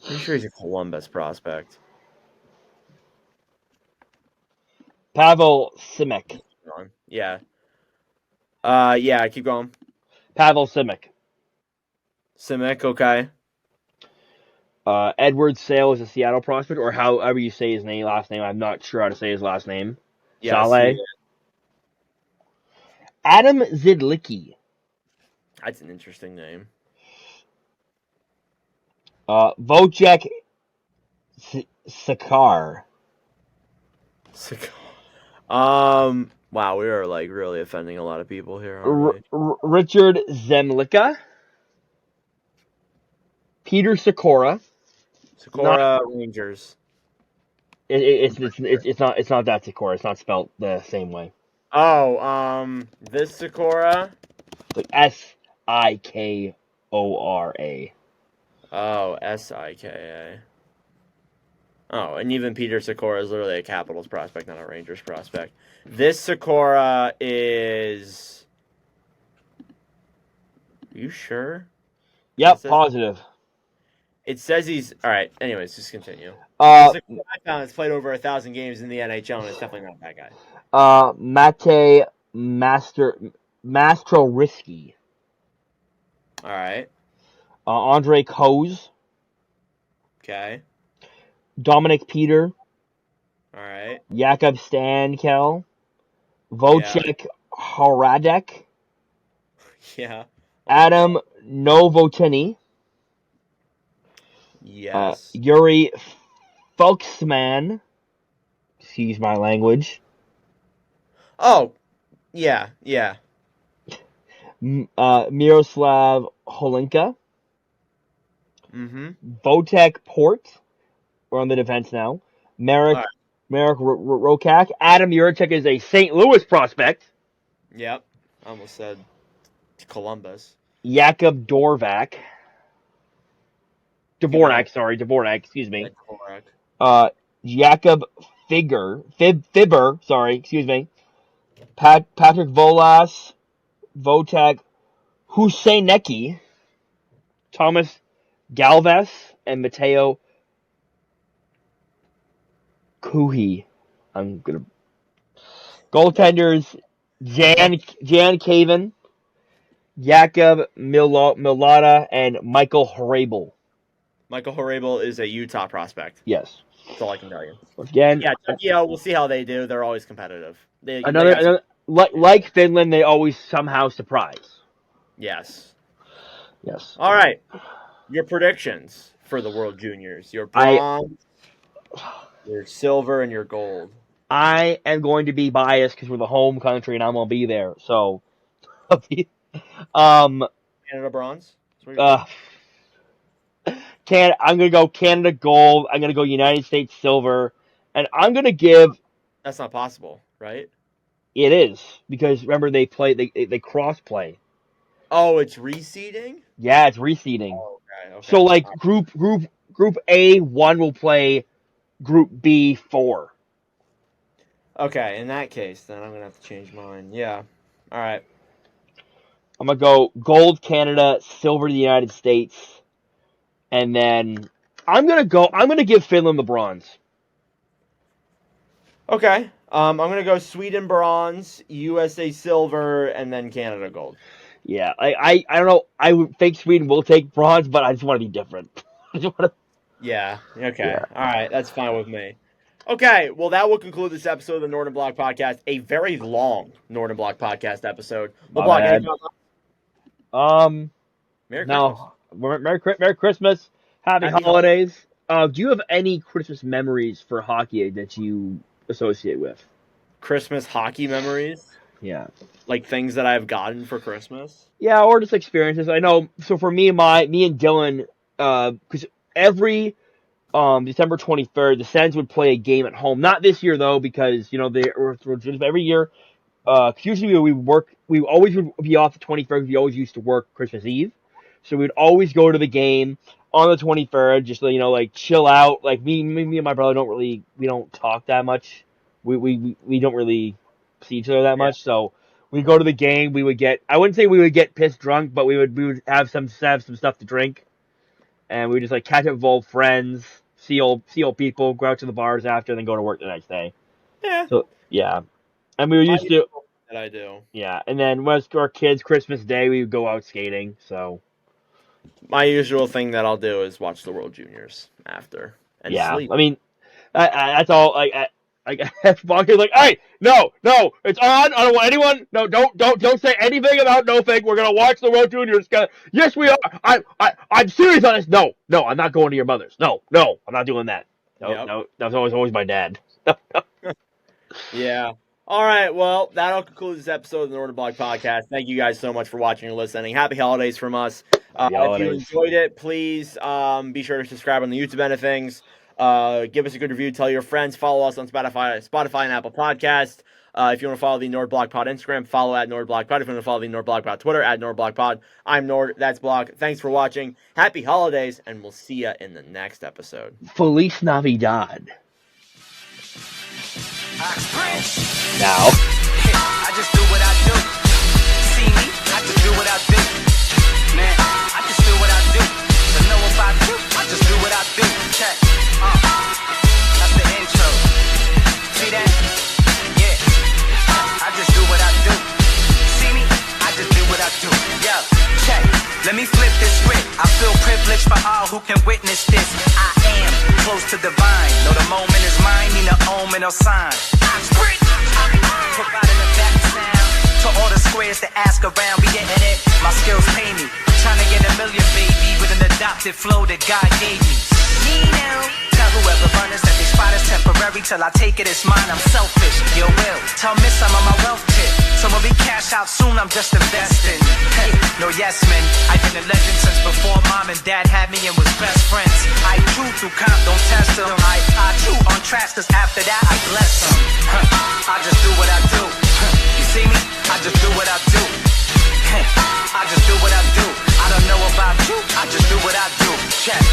Pretty sure he's a Columbus prospect. Pavel Simic. Yeah. Yeah, keep going. Pavel Simic. Simic, okay. Edward Sale is a Seattle prospect, or however you say his last name. I'm not sure how to say his last name. Yes, Saleh. Adam Zidlicki. That's an interesting name. Wojciech Sakar. Wow, we are like really offending a lot of people here, aren't we? Richard Zemlicka. Peter Sikora. Rangers. It's not that Sikora. It's not spelled the same way. Oh, this Sakura. Like Sikora. Oh, Sika. Oh, and even Peter Sakura is literally a Capitals prospect, not a Rangers prospect. This Sakura is. Are you sure? Yep, positive. It says he's all right. Anyways, just continue. The Uh, Sakura I found has played over 1,000 games in the NHL, and it's definitely not that guy. Mate Mastrorisky. All right. Andre Koz. Okay. Dominic Peter. All right. Jakub Stankel. Yeah. Wojciech Haradek. Yeah. Adam Novotny. Yes. Yuri Folksman. Excuse my language. Oh, yeah. Yeah. Miroslav Holinka. Mm-hmm. Votek Port. We're on the defense now. Marek All right. Rokak. Adam Juracek is a St. Louis prospect. Yep. I almost said Columbus. Jakub Dvorak. Keep it up. Dvorak, excuse Yeah, me. Kovac. Jakob Fibber, sorry, excuse me. Patrick Volas, Votek Huseinecki, Thomas Galvez, and Mateo Kuhi. I'm gonna goaltenders Jan Caven, Jakub Milata, and Michael Harabel. Michael Horabel is a Utah prospect. Yes. That's all I can tell you. Again, Yeah, we'll see how they do. They're always competitive. They got another like Finland, they always somehow surprise. yes. Yes. All right. Your predictions for the World Juniors. Your I bronze, your silver, and your gold. I am going to be biased because we're the home country and I'm gonna be there. So, um, Canada bronze. That's what you're uh, saying? I'm gonna go Canada gold. I'm gonna go United States silver, and I'm gonna give That's not possible, right? it is because remember they cross play. Oh, it's reseeding? Yeah, it's reseeding. Oh, okay, So okay. like group A1 will play group B4. Okay, in that case, then I'm gonna have to change mine. Yeah. All right. I'm gonna go gold Canada, silver the United States, and then I'm gonna give Finland the bronze. Okay. I'm gonna go Sweden bronze, USA silver, and then Canada gold. Yeah, I don't know. I would think Sweden will take bronze, but I just want to be different. I just want to. Yeah. Okay. Yeah, All right. That's fine with me. Okay. Well, that will conclude this episode of the Nordic Block podcast. A very long Nordic Block podcast episode. my LeBlanc, any bad. final thoughts? Merry Christmas. No. Merry Christmas. Happy Happy holidays. Do you have any Christmas memories for hockey that you associate with? Christmas hockey memories, Yeah. like things that I've gotten for Christmas. Yeah, or just experiences. I know. So for me, me and Dylan, because every December 23rd, the Sens would play a game at home. Not this year though, because they were every year. 'Cause usually we work. We always would be off the 23rd. We always used to work Christmas Eve, so we'd always go to the game on the 23rd, just like chill out. Like me and my brother we don't talk that much. We don't really see each other that Yeah. much, so we go to the game. We would I wouldn't say we would get pissed drunk, but we would have some stuff to drink, and we would just like catch up with old friends, see old people, go out to the bars after, and then go to work the next day. Yeah. So yeah, and we were My used to. usual that I do. Yeah, and then when our kids, Christmas Day, we would go out skating. So My usual thing that I'll do is watch the World Juniors after and yeah, sleep. I mean, that's all. Bonker's like, hey, no, it's on. I don't want anyone. No, don't say anything about no fake. We're gonna watch the World Juniors. Yes, we are. I'm serious on this. No, I'm not going to your mother's. No, I'm not doing that. Yep. No, that's always my dad. Yeah. All right. Well, that'll conclude this episode of the Northern Block Podcast. Thank you guys so much for watching and listening. Happy holidays from us. Happy If you holidays. enjoyed it, please be sure to subscribe on the YouTube end of things. Give us a good review. Tell your friends. Follow us on Spotify and Apple Podcast. If you want to follow the Nord Block Pod Instagram, follow at Nord Block Pod. If you want to follow the Nord Block Pod Twitter, at Nord Block Pod. I'm Nord, that's Block. Thanks for watching. Happy holidays, and we'll see you in the next episode. Feliz Navidad. Now. I just do what I do. See me? I just do what I do. Man, I just do what I do. To know about you, I just do what I do. Check. That's the intro. See that? Yeah. I just do what I do. See me? I just do what I do. Yo, check. Let me flip this script. I feel privileged for all who can witness this. I am close to divine. Know the moment is mine, need an omen or sign. I sprint. Providing a back sound to all the squares that ask around. Be getting it. My skills pay me. Trying to get a million, baby, with an adopted flow that God gave me. Me now. Tell whoever runners that they spot is temporary till I take it as mine. I'm selfish. Your will. Tell Miss I'm on my wealth tip. So when we cash out soon, I'm just investing. Hey, no yes men. I've been a legend since before mom and dad had me and was best friends. I chew through comp, don't test them. I chew on tracks, cause after that I bless them. I just do what I do. You see me? I just do what I do. I just do what I do. I don't know about you. I just do what I do. Check.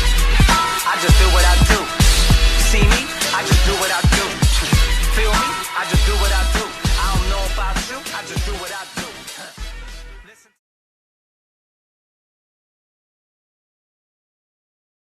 I just do what I do.